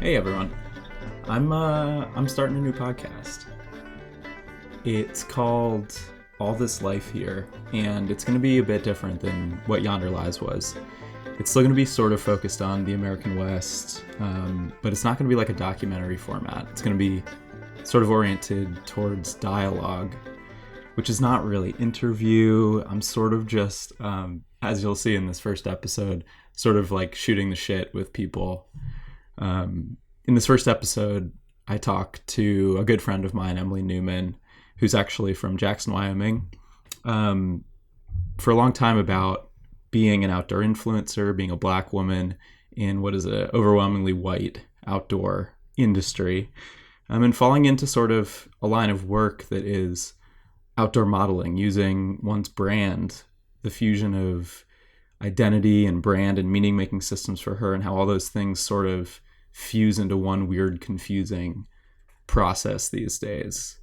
Hey everyone, I'm starting a new podcast. It's called All This Life Here, and it's going to be a bit different than what Yonder Lies was. It's still going to be sort of focused on the American West, but it's not going to be like a documentary format. It's going to be sort of oriented towards dialogue, which is not really interview. I'm sort of just, as you'll see in this first episode, sort of like shooting the shit with people. In this first episode, I talked to a good friend of mine, Emile Newman, who's actually from Jackson, Wyoming, for a long time about being an outdoor influencer, being a Black woman in what is an overwhelmingly white outdoor industry, and falling into sort of a line of work that is outdoor modeling, using one's brand, the fusion of identity and brand and meaning-making systems for her, and how all those things sort of fuse into one weird, confusing process these days.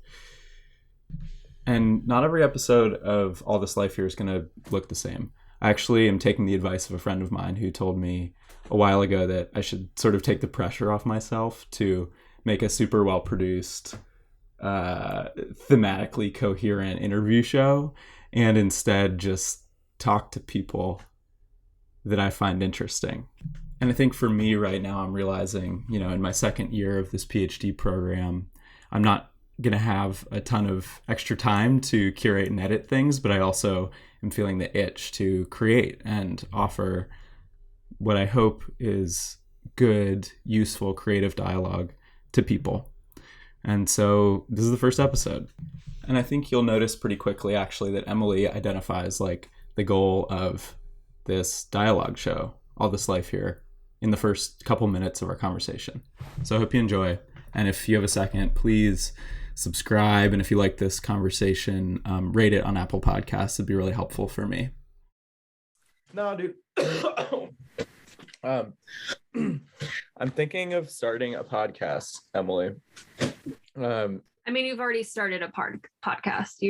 And not every episode of All This Life Here is going to look the same. I actually am taking the advice of a friend of mine who told me a while ago that I should sort of take the pressure off myself to make a super well-produced, thematically coherent interview show, and instead just talk to people that I find interesting. And I think for me right now, I'm realizing, in my second year of this PhD program, I'm not going to have a ton of extra time to curate and edit things, but I also am feeling the itch to create and offer what I hope is good, useful, creative dialogue to people. And so this is the first episode. And I think you'll notice pretty quickly, actually, that Emily identifies like the goal of this dialogue show, All This Life Here, in the first couple minutes of our conversation. So I hope you enjoy. And if you have a second, please subscribe. And if you like this conversation, rate it on Apple Podcasts. It'd be really helpful for me. No, dude. I'm thinking of starting a podcast, Emily. I mean, you've already started a podcast.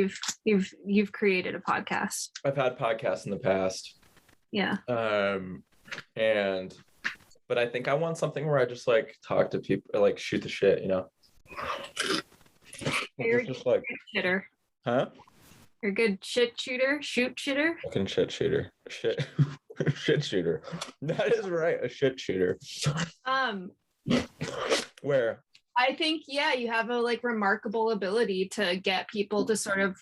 You've created a podcast. I've had podcasts in the past. Yeah. But I think I want something where I just like talk to people, like shoot the shit, You're just like shitter. Huh? You're a good shit shooter. Shoot shitter. Fucking shit shooter. Shit. Shit shooter. That is right. A shit shooter. Where? I think, yeah, you have a remarkable ability to get people to sort of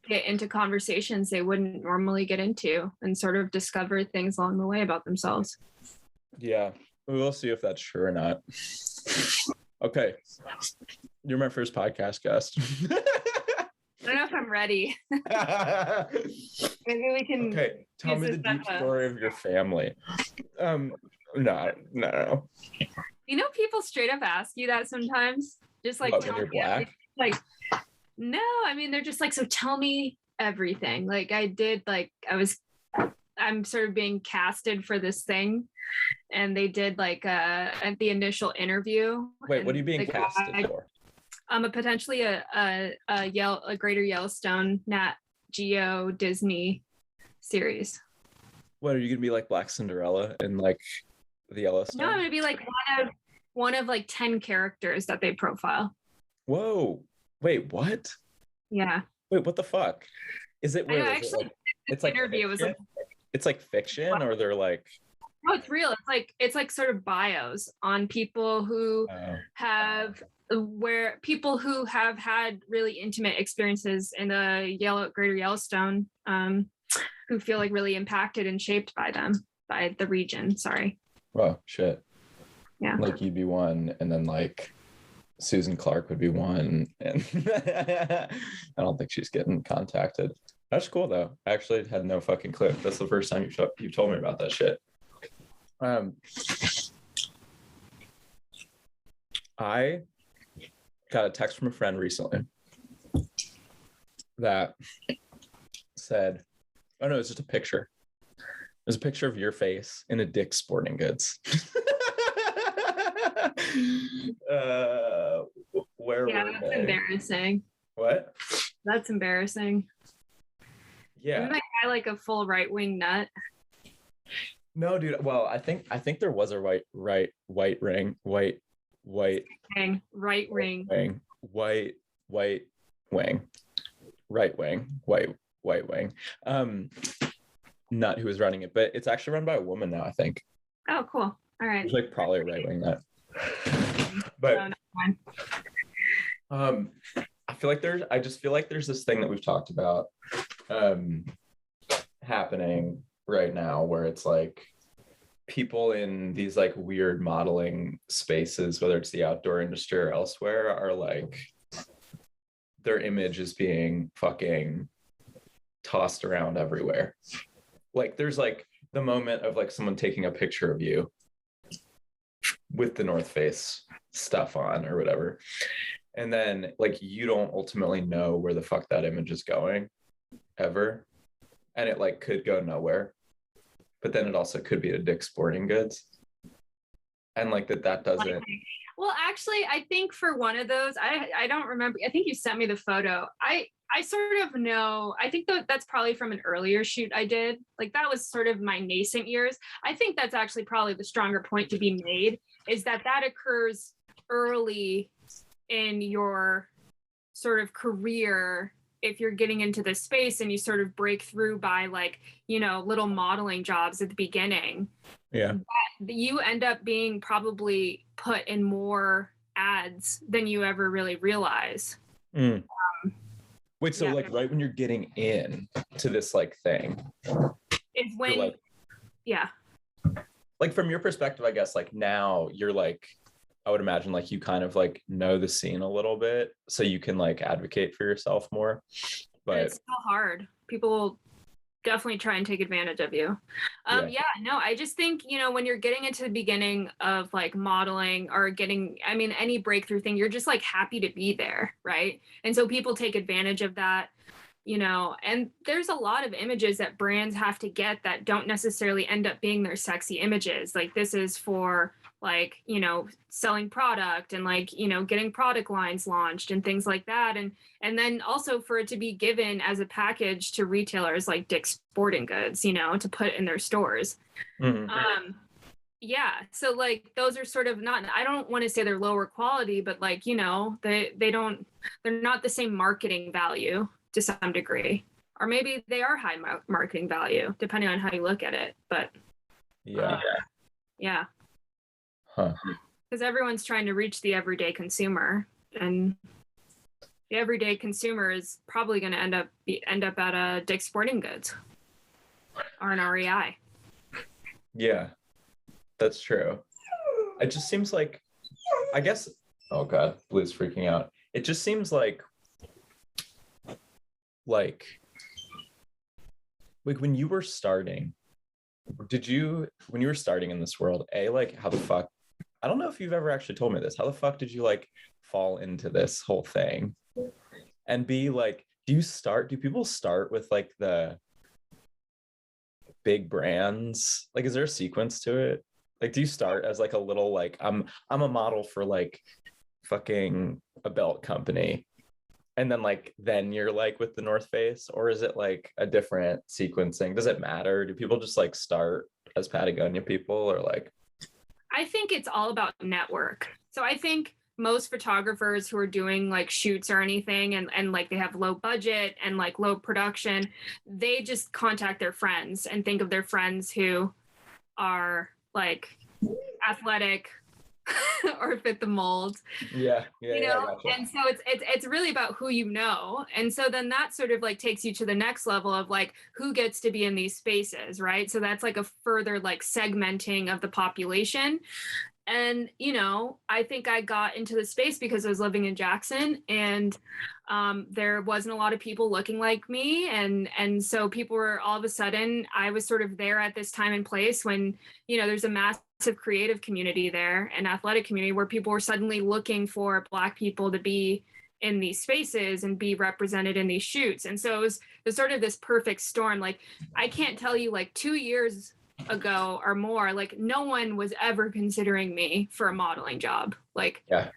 get into conversations they wouldn't normally get into and sort of discover things along the way about themselves. Yeah, we'll see if that's true or not. Okay, you're my first podcast guest. I don't know if I'm ready. Maybe we can. Okay, tell me the deep story of your family. No. People straight up ask you that sometimes. Just like, when you're Black? Like, no, I mean, they're just like, so tell me everything. I'm sort of being casted for this thing. And they did at the initial interview. Wait, what are you being casted for? Potentially a Greater Yellowstone Nat Geo Disney series. What, are you gonna be like Black Cinderella in like the Yellowstone? No, I'm gonna be like one of 10 characters that they profile. Whoa! Wait, what? Yeah. Wait, what the fuck? Is it? Wait, it's like interview was like. It's like fiction, or they're like. No, it's real. It's like sort of bios on people who have had really intimate experiences in the Greater Yellowstone, who feel like really impacted and shaped by the region. Sorry. Oh shit. Yeah. Like you'd be one, and then like Susan Clark would be one, and I don't think she's getting contacted. That's cool though. I actually had no fucking clue. That's the first time you told me about that shit. I got a text from a friend recently that said, oh no, it's just a picture. There's a picture of your face in a Dick's Sporting Goods. Where yeah, were that's they? embarrassing. What? That's embarrassing. Yeah. Isn't that guy like a full right-wing nut? No, dude. Well, I think there was a white white right wing, white wing, right wing, white wing. Not who was running it, but it's actually run by a woman now, I think. Oh, cool. All right. It's like probably a right wing nut. But I feel like I just feel like there's this thing that we've talked about happening right now where it's like people in these like weird modeling spaces, whether it's the outdoor industry or elsewhere, are like their image is being fucking tossed around everywhere. Like there's like the moment of like someone taking a picture of you with the North Face stuff on or whatever. And then like you don't ultimately know where the fuck that image is going ever. And it like could go nowhere. But then it also could be to Dick's Sporting Goods. And like that doesn't. Well, actually, I think for one of those, I don't remember. I think you sent me the photo. I sort of know. I think that's probably from an earlier shoot I did. Like that was sort of my nascent years. I think that's actually probably the stronger point to be made is that occurs early in your sort of career. If you're getting into this space and you sort of break through by like, you know, little modeling jobs at the beginning. Yeah. You end up being probably put in more ads than you ever really realize. Wait, so like right when you're getting in to this like thing is when like, yeah. Like from your perspective, I guess like now you're like, I would imagine like you kind of like know the scene a little bit so you can like advocate for yourself more. But it's still hard. People will definitely try and take advantage of you. I just think, you know, when you're getting into the beginning of like modeling or getting, I mean, any breakthrough thing, you're just like happy to be there, right? And so people take advantage of that, you know, and there's a lot of images that brands have to get that don't necessarily end up being their sexy images. Like this is for like, you know, selling product and like, you know, getting product lines launched and things like that. And then also for it to be given as a package to retailers like Dick's Sporting Goods, you know, to put in their stores. Yeah. So like those are sort of not, I don't want to say they're lower quality, but like, you know, they're not the same marketing value to some degree, or maybe they are high marketing value depending on how you look at it. But yeah. Because everyone's trying to reach the everyday consumer, and the everyday consumer is probably going to end up at a Dick's Sporting Goods or an REI. Yeah, that's true. It just seems like, I guess, oh God, Blue's freaking out. It just seems like when you were starting, when you were starting in this world, like how the fuck, I don't know if you've ever actually told me this, how the fuck did you like fall into this whole thing? And B, like, do people start with like the big brands? Like, is there a sequence to it? Like, do you start as like a little, like, I'm a model for like fucking a belt company, and then you're like with the North Face? Or is it like a different sequencing? Does it matter? Do people just like start as Patagonia people, or like? I think it's all about network. So I think most photographers who are doing like shoots or anything and like they have low budget and like low production, they just contact their friends and think of their friends who are like athletic or fit the mold. Yeah, you know, gotcha. And so it's really about who you know. And so then that sort of like takes you to the next level of like who gets to be in these spaces, right? So that's like a further like segmenting of the population. And, you know, I think I got into the space because I was living in Jackson, and there wasn't a lot of people looking like me. And so people were all of a sudden, I was sort of there at this time and place when, you know, there's a massive creative community there, an athletic community, where people were suddenly looking for Black people to be in these spaces and be represented in these shoots. And so it was sort of this perfect storm. Like, I can't tell you, like 2 years ago or more, like no one was ever considering me for a modeling job. Like, yeah.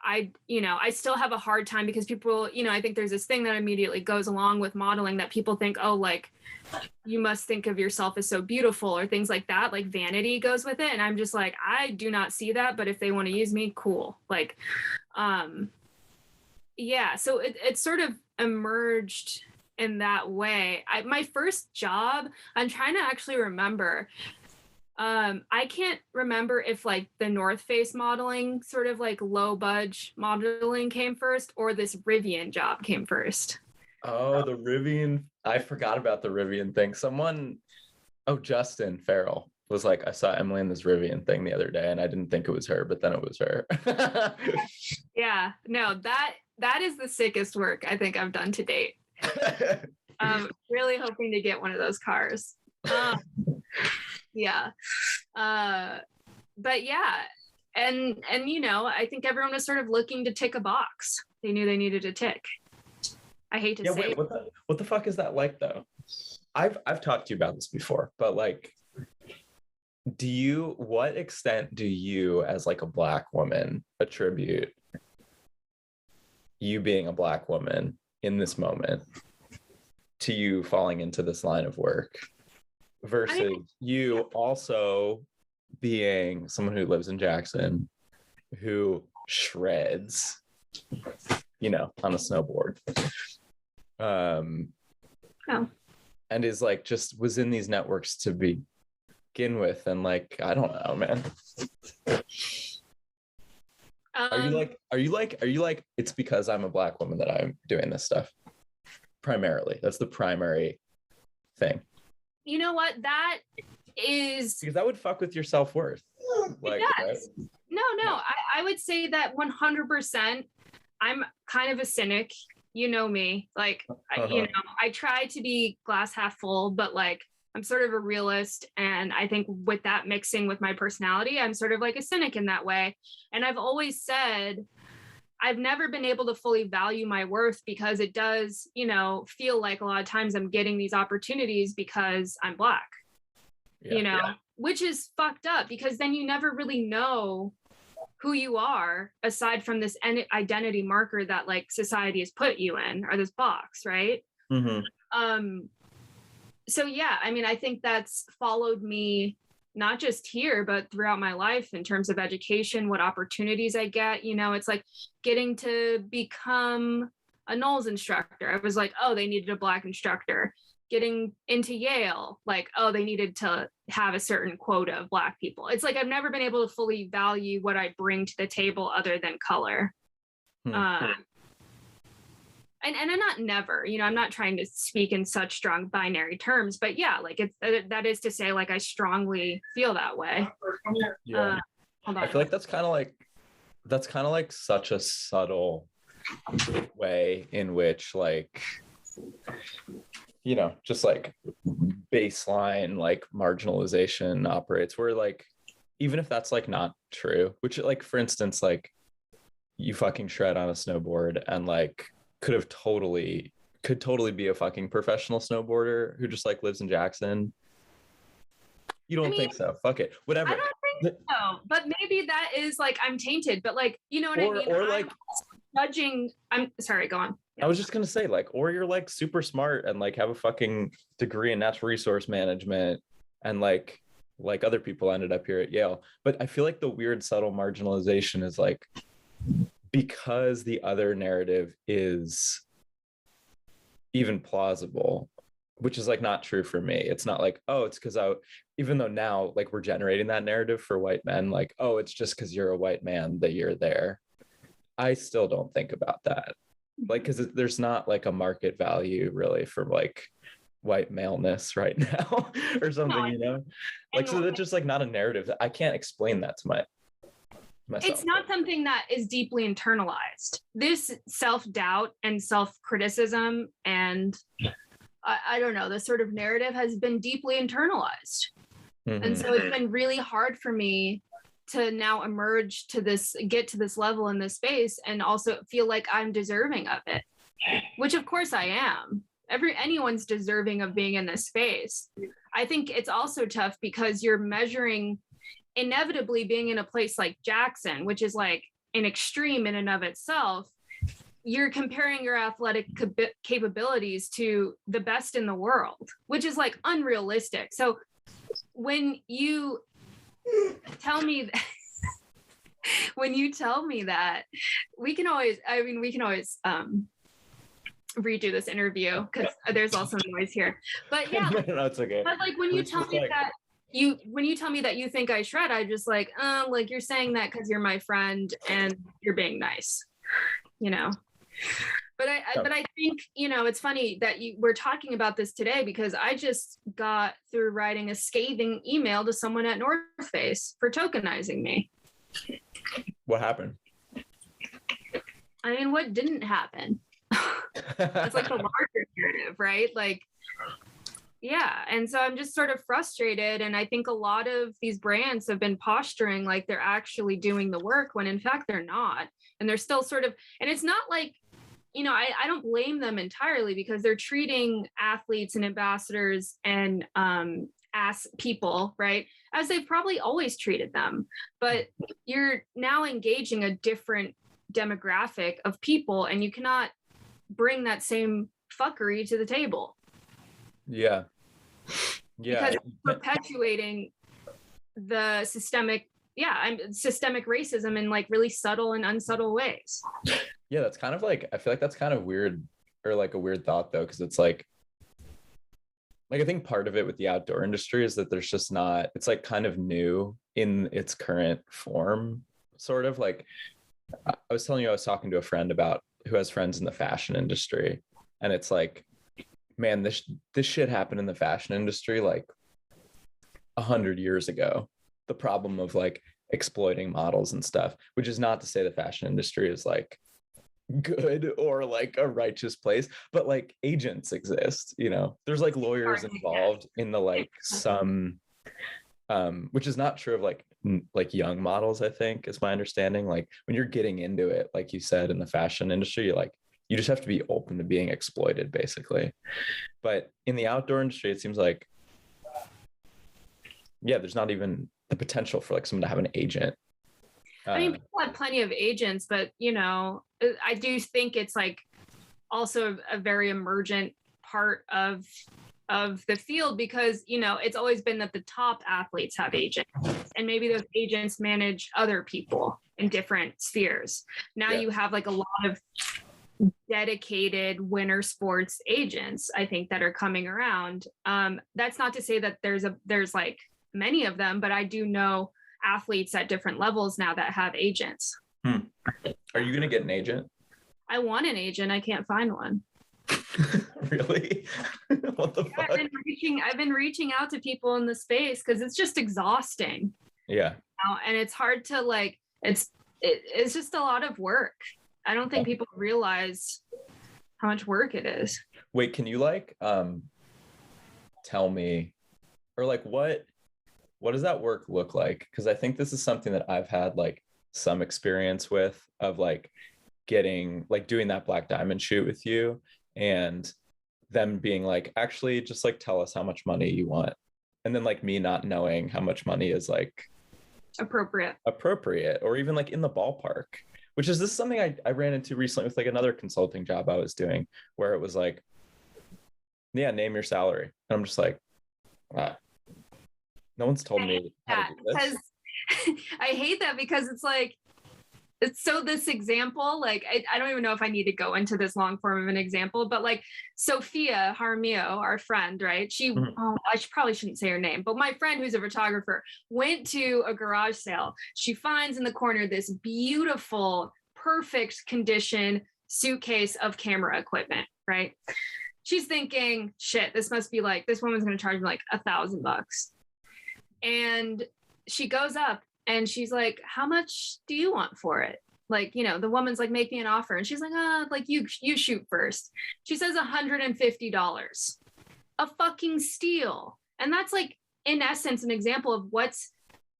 I still have a hard time because people, I think there's this thing that immediately goes along with modeling that people think, oh, like you must think of yourself as so beautiful or things like that, like vanity goes with it. And I'm just like, I do not see that, but if they want to use me, cool. Like, yeah, so it sort of emerged in that way. My first job, I'm trying to actually remember. I can't remember if like the North Face modeling, sort of like low budge modeling came first or this Rivian job came first. Oh, the Rivian. I forgot about the Rivian thing. Justin Farrell was like, I saw Emily in this Rivian thing the other day and I didn't think it was her, but then it was her. Yeah, no, that is the sickest work I think I've done to date. Really hoping to get one of those cars. Yeah. But yeah. And I think everyone was sort of looking to tick a box. They knew they need to tick. I hate to say. Wait, what the fuck is that like though? I've talked to you about this before, but like, what extent do you as like a Black woman attribute you being a Black woman in this moment to you falling into this line of work versus you also being someone who lives in Jackson who shreds, on a snowboard. And is like just was in these networks to begin with, and like I don't know, man. Are you like it's because I'm a Black woman that I'm doing this stuff? Primarily, that's the primary thing. You know what? That is because that would fuck with your self-worth. Like, right? No, I would say that 100%. I'm kind of a cynic. You know me, like, I try to be glass half full, but like, I'm sort of a realist. And I think with that mixing with my personality, I'm sort of like a cynic in that way. And I've always said, I've never been able to fully value my worth because it does, feel like a lot of times I'm getting these opportunities because I'm Black, which is fucked up because then you never really know who you are aside from this identity marker that like society has put you in, or this box, right? Mm-hmm. So yeah, I mean, I think that's followed me not just here, but throughout my life in terms of education, what opportunities I get. It's like getting to become a NOLS instructor. I was like, oh, they needed a Black instructor. Getting into Yale, like, oh, they needed to have a certain quota of Black people. It's like I've never been able to fully value what I bring to the table other than color. And I'm not never, I'm not trying to speak in such strong binary terms, but yeah, like that is to say, like, I strongly feel that way. Yeah. I feel like that's kind of like such a subtle way in which like, just like baseline like marginalization operates, where like even if that's like not true, which like for instance, like you fucking shred on a snowboard and like could totally be a fucking professional snowboarder who just like lives in Jackson. You don't think so? Fuck it, whatever. I don't think so, but maybe that is like I'm tainted, but like I mean, or like judging. I'm sorry, go on. I was just gonna say, like, or you're like super smart and like have a fucking degree in natural resource management and like other people ended up here at Yale. But I feel like the weird subtle marginalization is like because the other narrative is even plausible, which is like not true for me. It's not like, oh, it's because even though now like we're generating that narrative for white men, like, oh, it's just because you're a white man that you're there. I still don't think about that. Like, because there's not like a market value really for like white maleness right now or something, like, so that's just like not a narrative. I can't explain that to myself. It's not something that is deeply internalized. This self-doubt and self-criticism and I don't know, the sort of narrative has been deeply internalized. Mm-hmm. And so it's been really hard for me to now emerge to this, get to this level in this space and also feel like I'm deserving of it, which of course I am. Anyone's deserving of being in this space. I think it's also tough because you're measuring inevitably being in a place like Jackson, which is like an extreme in and of itself, you're comparing your athletic capabilities to the best in the world, which is like unrealistic. So when you tell me that, we can always redo this interview because there's also noise here. But yeah, No, it's okay. but like when you tell me that you think I shred, I just like you're saying that because you're my friend and you're being nice, you know. But I think, you know, it's funny that we're talking about this today because I just got through writing a scathing email to someone at North Face for tokenizing me. What happened? I mean, what didn't happen? It's like the larger narrative, right? Like, yeah. And so I'm just sort of frustrated. And I think a lot of these brands have been posturing like they're actually doing the work when in fact they're not. And they're still sort of, and it's not like, you know, I don't blame them entirely because they're treating athletes and ambassadors and as people, right, as they've probably always treated them. But you're now engaging a different demographic of people, and you cannot bring that same fuckery to the table. Yeah. Because it's perpetuating the systemic racism in like really subtle and unsubtle ways. Yeah, that's kind of like, I feel like that's kind of weird, or like a weird thought though, because it's like I think part of it with the outdoor industry is that there's just not, it's like kind of new in its current form, sort of. Like I was telling you, I was talking to a friend who has friends in the fashion industry, and it's like, man, this shit happened in the fashion industry like 100 years ago. The problem of like exploiting models and stuff, which is not to say the fashion industry is like good or like a righteous place, but like agents exist, you know, there's like lawyers involved in the like some which is not true of like young models, I think is my understanding. Like when you're getting into it, like you said, in the fashion industry, you just have to be open to being exploited basically. But in the outdoor industry, it seems like, yeah, there's not even the potential for like someone to have an agent. I mean, people have plenty of agents, but you know, I do think it's like also a very emergent part of the field because, you know, it's always been that the top athletes have agents and maybe those agents manage other people in different spheres. Now you have like a lot of dedicated winter sports agents, I think, that are coming around. That's not to say that there's like many of them, but I do know athletes at different levels now that have agents. Are you going to get an agent? I want an agent. I can't find one. Really? What the fuck? I've been reaching out to people in the space because it's just exhausting. Yeah. And it's hard to like, it's just a lot of work. I don't think people realize how much work it is. Wait, can you like tell me, or like what does that work look like? Because I think this is something that I've had like some experience with, of like getting like doing that Black Diamond shoot with you and them being like, actually just like tell us how much money you want, and then like me not knowing how much money is like appropriate or even like in the ballpark. Which is, this is something I ran into recently with like another consulting job I was doing, where it was like, yeah, name your salary. And I'm just like, no one's told me how to do this. I hate that because it's like, so this example, like, I don't even know if I need to go into this long form of an example, but like Sophia Jaramillo, our friend, right? She, probably shouldn't say her name, but my friend who's a photographer went to a garage sale. She finds in the corner this beautiful, perfect condition suitcase of camera equipment, right? She's thinking, shit, this must be like, this woman's going to charge me like $1,000. And she goes up and she's like, how much do you want for it? Like, you know, the woman's like, make me an offer. And she's like, like you shoot first. She says $150, a fucking steal. And that's like, in essence, an example of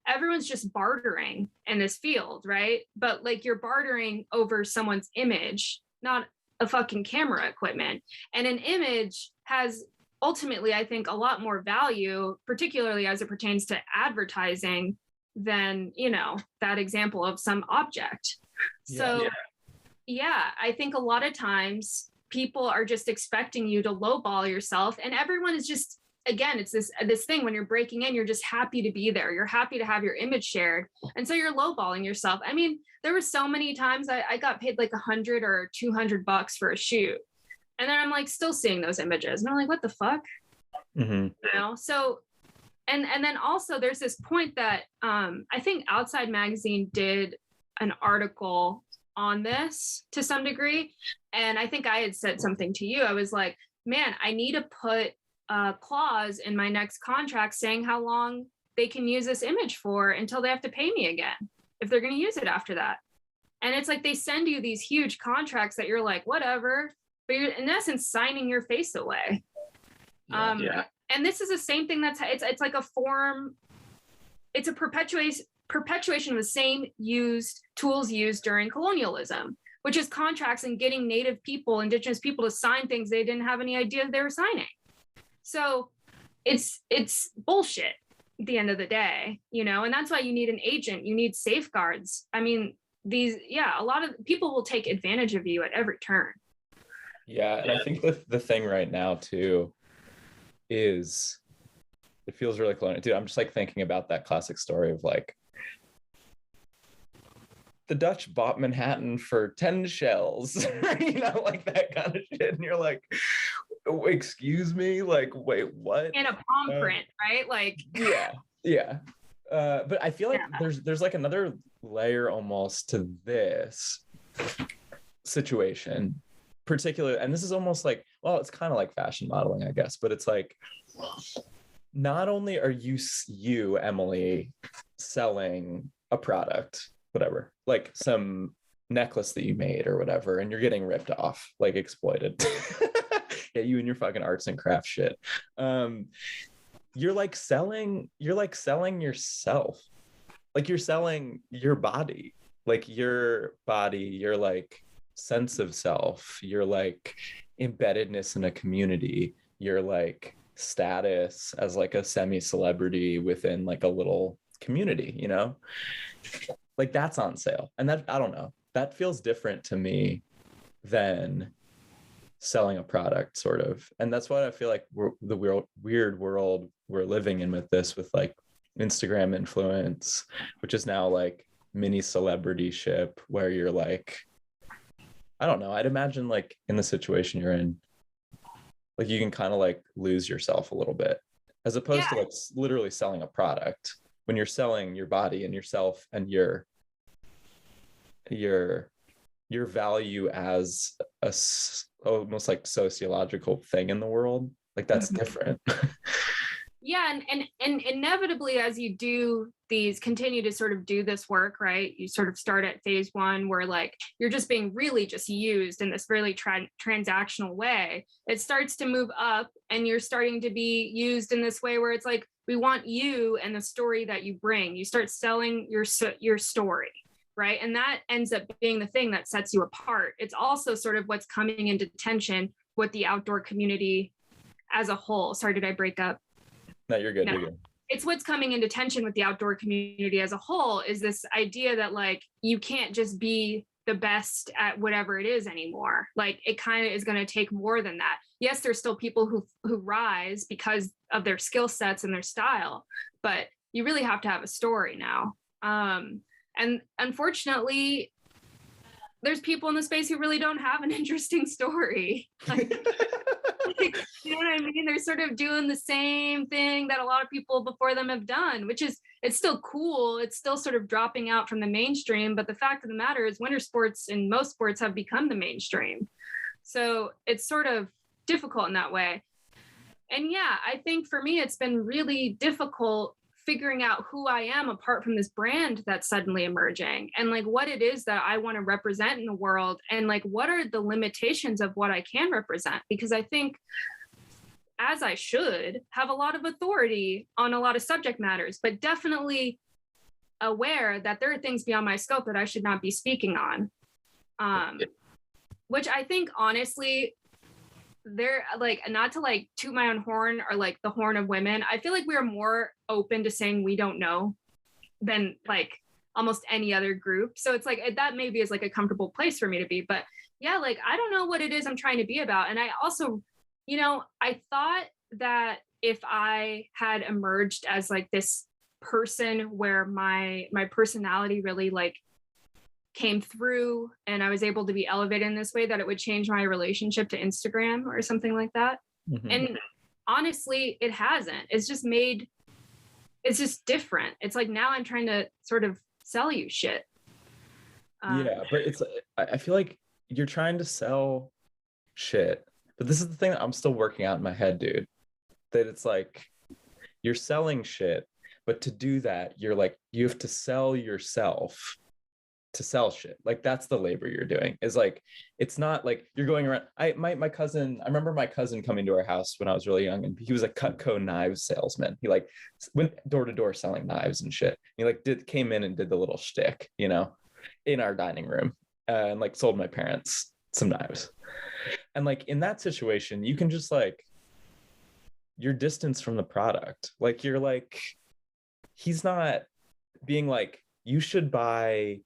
everyone's just bartering in this field, right? But like you're bartering over someone's image, not a fucking camera equipment. And an image has ultimately, I think, a lot more value, particularly as it pertains to advertising, than, you know, that example of some object. So yeah, I think a lot of times people are just expecting you to lowball yourself, and everyone is just, again, it's this thing when you're breaking in, you're just happy to be there. You're happy to have your image shared. And so you're lowballing yourself. I mean, there were so many times I got paid like $100 or $200 for a shoot. And then I'm like still seeing those images. And I'm like, what the fuck? Mm-hmm. You know? So, and then also there's this point that I think Outside Magazine did an article on this to some degree. And I think I had said something to you. I was like, man, I need to put a clause in my next contract saying how long they can use this image for until they have to pay me again, if they're going to use it after that. And it's like they send you these huge contracts that you're like, whatever, but you're in essence signing your face away. And this is the same thing it's like a form, it's a perpetuation of the same tools used during colonialism, which is contracts and getting native people, indigenous people to sign things they didn't have any idea they were signing. So it's bullshit at the end of the day, you know, and that's why you need an agent, you need safeguards. I mean, a lot of people will take advantage of you at every turn. Yeah, and I think the thing right now too is it feels really colonial. Dude, I'm just like thinking about that classic story of like the Dutch bought Manhattan for 10 shells, you know, like that kind of shit. And you're like, excuse me, like, wait, what? In a palm print, right? Like, yeah. But I feel like there's like another layer almost to this situation, particularly, and this is almost like, well, it's kind of like fashion modeling, I guess, but it's like, not only are you, Emily, selling a product, whatever, like some necklace that you made or whatever, and you're getting ripped off, like exploited. Yeah, you and your fucking arts and crafts shit. You're selling yourself. Like you're selling your body, like your like sense of self, your like embeddedness in a community, your like status as like a semi-celebrity within like a little community, you know? Like that's on sale. And that, I don't know, that feels different to me than selling a product, sort of. And that's what I feel like the weird world we're living in with this, with like Instagram influence, which is now like mini celebrityship, where you're like, I don't know, I'd imagine like in the situation you're in, like you can kind of like lose yourself a little bit, as opposed to like literally selling a product. When you're selling your body and yourself and your value as a almost like sociological thing in the world, like that's different. Yeah, and inevitably, as you do continue to sort of do this work, right? You sort of start at phase one where like you're just being really just used in this really transactional way. It starts to move up, and you're starting to be used in this way where it's like, we want you and the story that you bring. You start selling your story, right? And that ends up being the thing that sets you apart. It's also sort of what's coming into tension with the outdoor community as a whole. Sorry, did I break up? No, you're good. No. You're good. It's what's coming into tension with the outdoor community as a whole, is this idea that like you can't just be the best at whatever it is anymore. Like it kind of is going to take more than that. Yes, there's still people who rise because of their skill sets and their style, but you really have to have a story now. And unfortunately, there's people in the space who really don't have an interesting story. You know what I mean? They're sort of doing the same thing that a lot of people before them have done, which is, it's still cool. It's still sort of dropping out from the mainstream. But the fact of the matter is winter sports and most sports have become the mainstream. So it's sort of difficult in that way. And yeah, I think for me, it's been really difficult figuring out who I am apart from this brand that's suddenly emerging, and like what it is that I want to represent in the world, and like what are the limitations of what I can represent, because I think, as I should, have a lot of authority on a lot of subject matters, but definitely aware that there are things beyond my scope that I should not be speaking on. Which I think honestly, they're like, not to like toot my own horn or like the horn of women, I feel like we are more open to saying we don't know than like almost any other group. So it's like that maybe is like a comfortable place for me to be. But yeah, like I don't know what it is I'm trying to be about. And I also, you know, I thought that if I had emerged as like this person where my personality really like came through and I was able to be elevated in this way, that it would change my relationship to Instagram or something like that. Mhm. And honestly, it hasn't. It's just different. It's like now I'm trying to sort of sell you shit. Yeah, but it's, I feel like you're trying to sell shit, but this is the thing that I'm still working out in my head, dude, that it's like you're selling shit, but to do that, you're like, you have to sell yourself to sell shit. Like that's the labor you're doing. Is like, it's not like you're going around. My cousin, I remember my cousin coming to our house when I was really young, and he was a Cutco knives salesman. He like went door to door selling knives and shit. He like came in and did the little shtick, you know, in our dining room, and like sold my parents some knives. And like in that situation, you can just like, you're distanced from the product. Like you're like, he's not being like, you should buy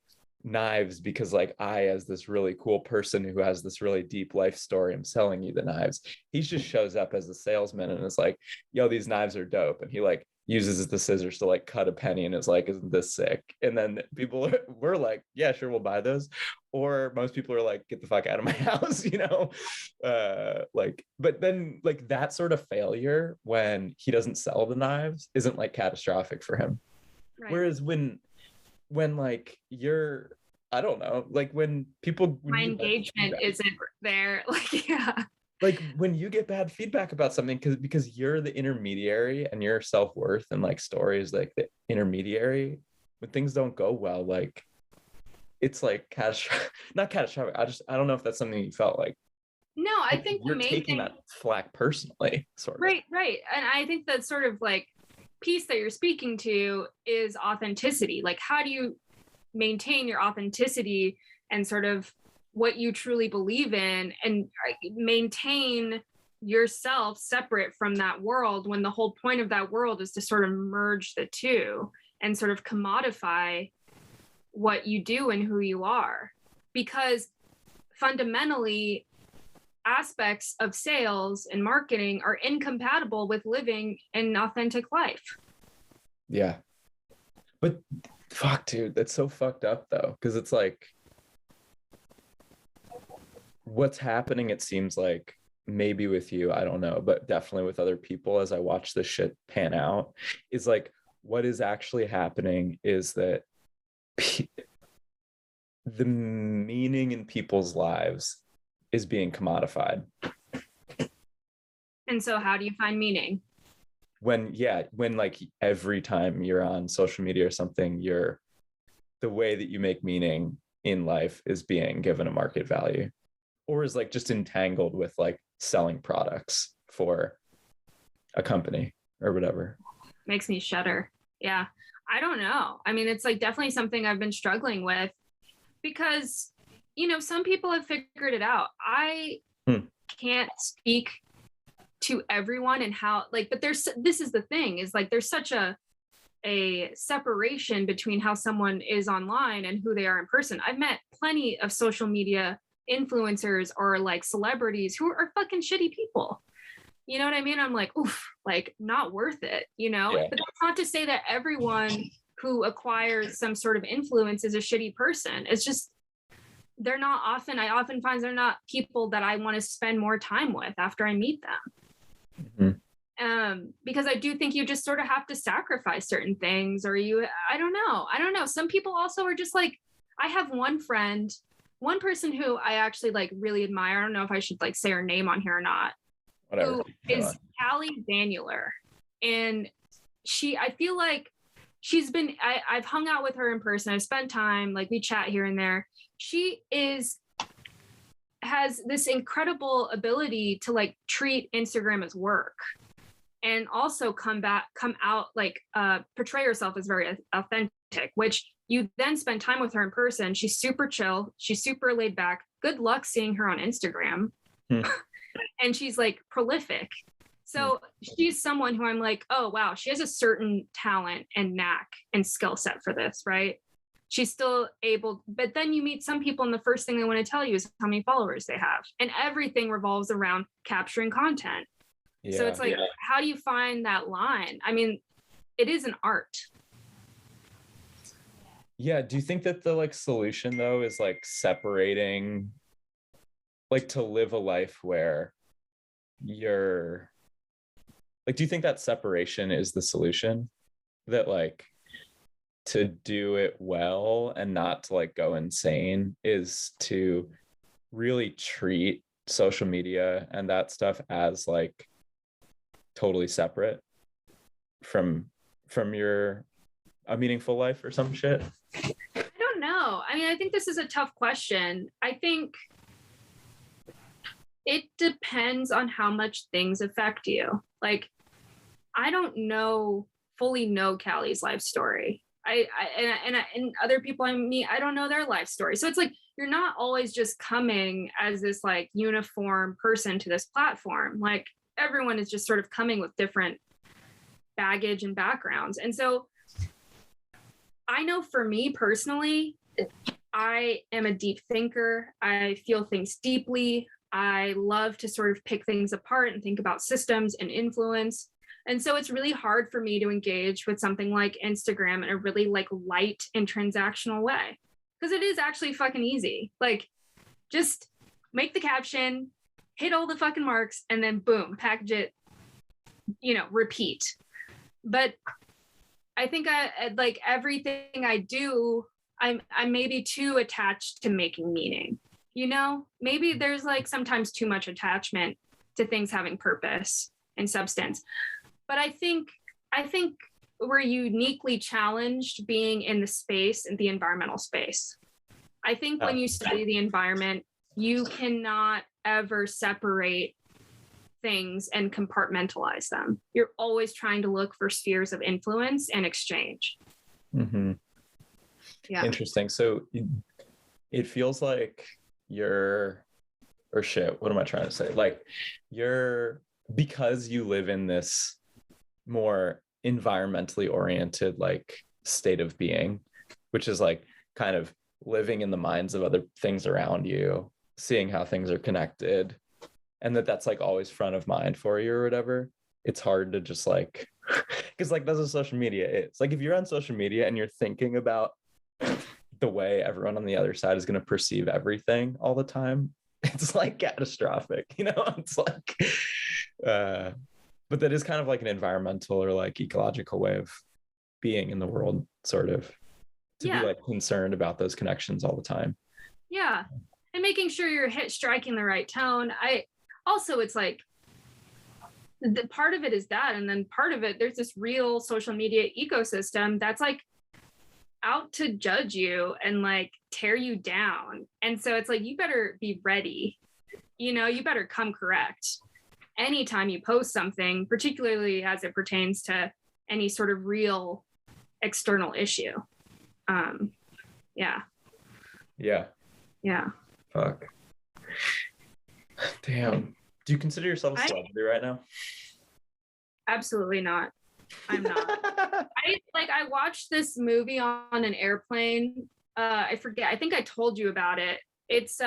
knives because like I, as this really cool person who has this really deep life story, I'm selling you the knives. He just shows up as a salesman and is like, yo, these knives are dope. And he like uses the scissors to like cut a penny and is like, isn't this sick? And then people were like, yeah, sure, we'll buy those. Or most people are like, get the fuck out of my house, you know? Like, but then like that sort of failure when he doesn't sell the knives isn't like catastrophic for him. Right. Whereas when like you're, I don't know, like when people, my engagement isn't there, like yeah, like when you get bad feedback about something because you're the intermediary and your self-worth and like stories like the intermediary, when things don't go well, like it's like catastrophic. Not catastrophic, I don't know if that's something you felt like. no, I think you're taking that flack personally, sort of. Right. And I think that sort of like piece that you're speaking to is authenticity. Like, how do you maintain your authenticity and sort of what you truly believe in and maintain yourself separate from that world when the whole point of that world is to sort of merge the two and sort of commodify what you do and who you are? Because fundamentally, aspects of sales and marketing are incompatible with living an authentic life. Yeah. But fuck, dude, that's so fucked up though. Because it's like, what's happening, it seems like, maybe with you, I don't know, but definitely with other people as I watch this shit pan out, is like, what is actually happening is that the meaning in people's lives is being commodified. And so how do you find meaning? When like every time you're on social media or something, the way that you make meaning in life is being given a market value, or is like just entangled with like selling products for a company or whatever. Makes me shudder. Yeah. I don't know. I mean, it's like definitely something I've been struggling with because, you know, some people have figured it out. I can't speak to everyone and how, like, but this is the thing, is like there's such a separation between how someone is online and who they are in person. I've met plenty of social media influencers or like celebrities who are fucking shitty people. You know what I mean? I'm like, oof, like not worth it, you know? Yeah. But that's not to say that everyone who acquires some sort of influence is a shitty person. It's just, I often find they're not people that I want to spend more time with after I meet them. Mm-hmm. Because I do think you just sort of have to sacrifice certain things, or I don't know. Some people also are just like, I have one person who I actually like really admire. I don't know if I should like say her name on here or not. Whatever. Who is Callie Vanuler. And I feel like I've hung out with her in person. I've spent time, like we chat here and there. She has this incredible ability to like treat Instagram as work and also come out like portray herself as very authentic, which you then spend time with her in person. She's super chill. She's super laid back. Good luck seeing her on Instagram. And she's like prolific. So she's someone who I'm like, oh, wow, she has a certain talent and knack and skill set for this, right? she's still able, but then you meet some people and the first thing they want to tell you is how many followers they have. And everything revolves around capturing content. Yeah. So it's like, how do you find that line? I mean, it is an art. Yeah. Do you think that the like solution though is like separating, like to live a life where you're like, do you think that separation is the solution? That like to do it well and not to like go insane is to really treat social media and that stuff as like totally separate from your a meaningful life or some shit? I don't know. I mean, I think this is a tough question. I think it depends on how much things affect you. Like, I don't fully know Callie's life story. And other people I meet, I don't know their life story. So it's like, you're not always just coming as this like uniform person to this platform. Like, everyone is just sort of coming with different baggage and backgrounds. And so I know for me personally, I am a deep thinker. I feel things deeply. I love to sort of pick things apart and think about systems and influence. And so it's really hard for me to engage with something like Instagram in a really like light and transactional way, because it is actually fucking easy. Like, just make the caption, hit all the fucking marks, and then boom, package it, repeat. But I think I like everything I do, I'm maybe too attached to making meaning. Maybe there's like sometimes too much attachment to things having purpose and substance. But I think we're uniquely challenged being in the space, in the environmental space. I think when you study the environment, you cannot ever separate things and compartmentalize them. You're always trying to look for spheres of influence and exchange. Mm-hmm. Yeah. Interesting. So it feels like what am I trying to say? Like because you live in this more environmentally oriented like state of being, which is like kind of living in the minds of other things around you, seeing how things are connected, and that's like always front of mind for you or whatever. It's hard to just like, because like that's what social media is. Like if you're on social media and you're thinking about the way everyone on the other side is going to perceive everything all the time, it's like catastrophic. It's like but that is kind of like an environmental or like ecological way of being in the world, sort of, to be like concerned about those connections all the time. Yeah. And making sure you're striking the right tone. It's like the part of it is that, and then part of it, there's this real social media ecosystem that's like out to judge you and like tear you down. And so it's like, you better be ready, you better come correct anytime you post something, particularly as it pertains to any sort of real external issue. Yeah. Fuck. Damn. Do you consider yourself a celebrity right now? Absolutely not. I'm not. I watched this movie on an airplane. I forget. I think I told you about it. It's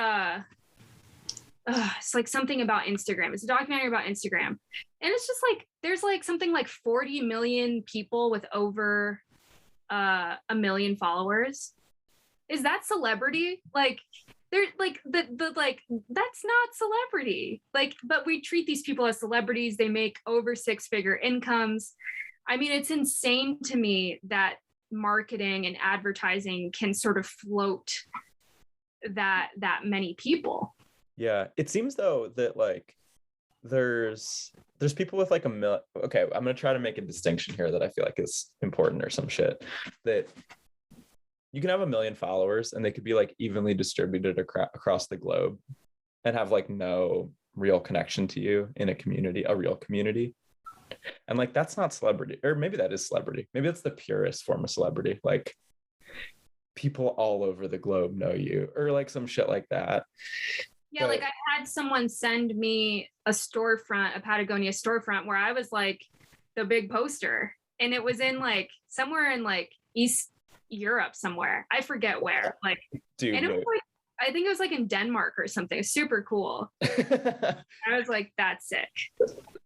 like something about Instagram. It's a documentary about Instagram. And it's just like, there's like something like 40 million people with over 1 million followers. Is that celebrity? Like, they're like the like, that's not celebrity. Like, but we treat these people as celebrities. They make over 6-figure incomes. I mean, it's insane to me that marketing and advertising can sort of float that many people. Yeah, it seems though that like there's people with like okay, I'm gonna try to make a distinction here that I feel like is important or some shit. That you can have 1 million followers and they could be like evenly distributed across the globe and have like no real connection to you in a real community. And like, that's not celebrity, or maybe that is celebrity. Maybe that's the purest form of celebrity. Like people all over the globe know you, or like some shit like that. Yeah, like I had someone send me a Patagonia storefront where I was like the big poster, and it was in like somewhere in like East Europe somewhere. I forget where. Like, dude, and it was like, I think it was like in Denmark or something. Super cool. I was like, that's sick.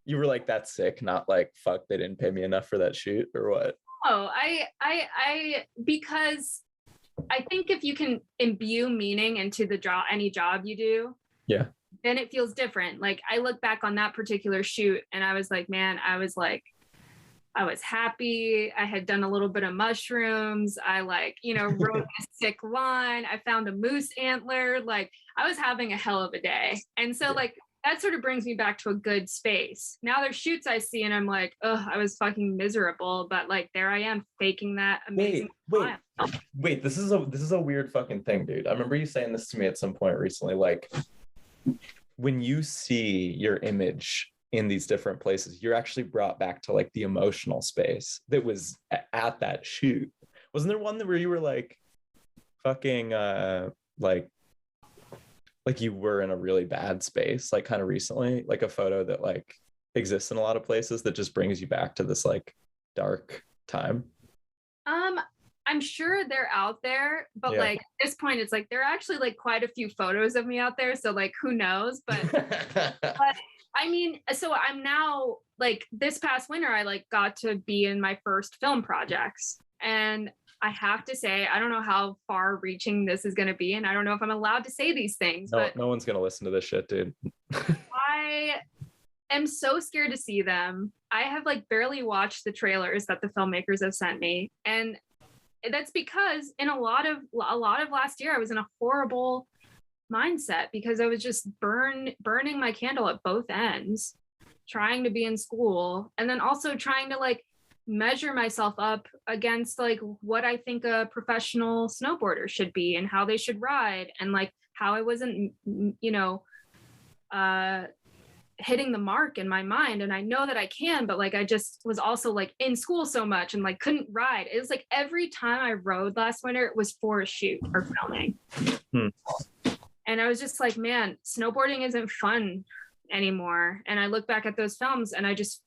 You were like, that's sick, not like, fuck, they didn't pay me enough for that shoot, or what? Oh, because I think if you can imbue meaning into the job, any job you do, yeah, then it feels different. Like, I look back on that particular shoot and I was like, man, I was happy. I had done a little bit of mushrooms. I wrote a sick line. I found a moose antler. Like, I was having a hell of a day. And so like, that sort of brings me back to a good space. Now there's shoots I see and I'm like, oh, I was fucking miserable. But like, there I am faking that amazing smile. Wait, this is a weird fucking thing, dude. I remember you saying this to me at some point recently. Like, when you see your image in these different places, you're actually brought back to like the emotional space that was at that shoot. Wasn't there one where you were like fucking like you were in a really bad space, like kind of recently, like a photo that like exists in a lot of places that just brings you back to this like dark time? I'm sure they're out there, but like at this point, it's like there are actually like quite a few photos of me out there. So like, who knows? But but I mean, so I'm now like this past winter, I like got to be in my first film projects, and I have to say, I don't know how far reaching this is going to be, and I don't know if I'm allowed to say these things. No, but no one's gonna listen to this shit, dude. I am so scared to see them. I have like barely watched the trailers that the filmmakers have sent me, and that's because in a lot of last year, I was in a horrible mindset because I was just burning my candle at both ends, trying to be in school, and then also trying to like measure myself up against like what I think a professional snowboarder should be and how they should ride, and like how I wasn't, hitting the mark in my mind. And I know that I can, but like I just was also like in school so much and like couldn't ride. It was like every time I rode last winter, it was for a shoot or filming. And I was just like, man, snowboarding isn't fun anymore. And I look back at those films and I just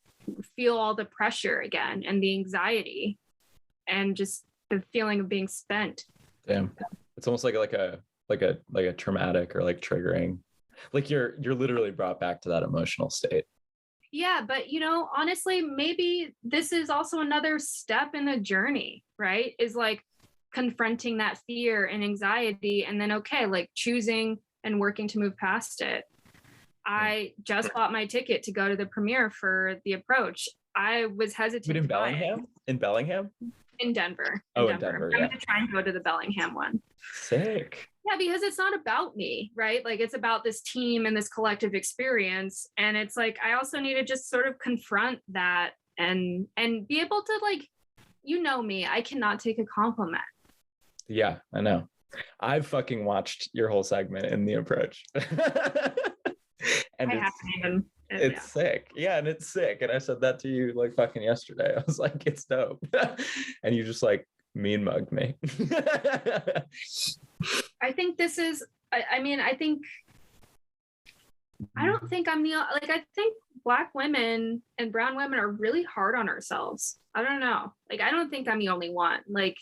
feel all the pressure again and the anxiety and just the feeling of being spent. Damn. It's almost like a traumatic or like triggering. Like you're literally brought back to that emotional state. Yeah, but honestly, maybe this is also another step in the journey, right? Is like confronting that fear and anxiety, and then like choosing and working to move past it. I just bought my ticket to go to the premiere for The Approach. I was hesitant. Wait, in Bellingham? In Bellingham? In Denver. In Denver. I'm going to try and go to the Bellingham one. Sick. Yeah, because it's not about me, right? Like it's about this team and this collective experience. And it's like, I also need to just sort of confront that and be able to like, me, I cannot take a compliment. Yeah, I know. I've fucking watched your whole segment in The Approach. And it's sick. Yeah, and it's sick. And I said that to you like fucking yesterday. I was like, it's dope. And you just like mean mugged me. I think this is, I don't think I'm I think Black women and brown women are really hard on ourselves. I don't know. Like, I don't think I'm the only one. Like,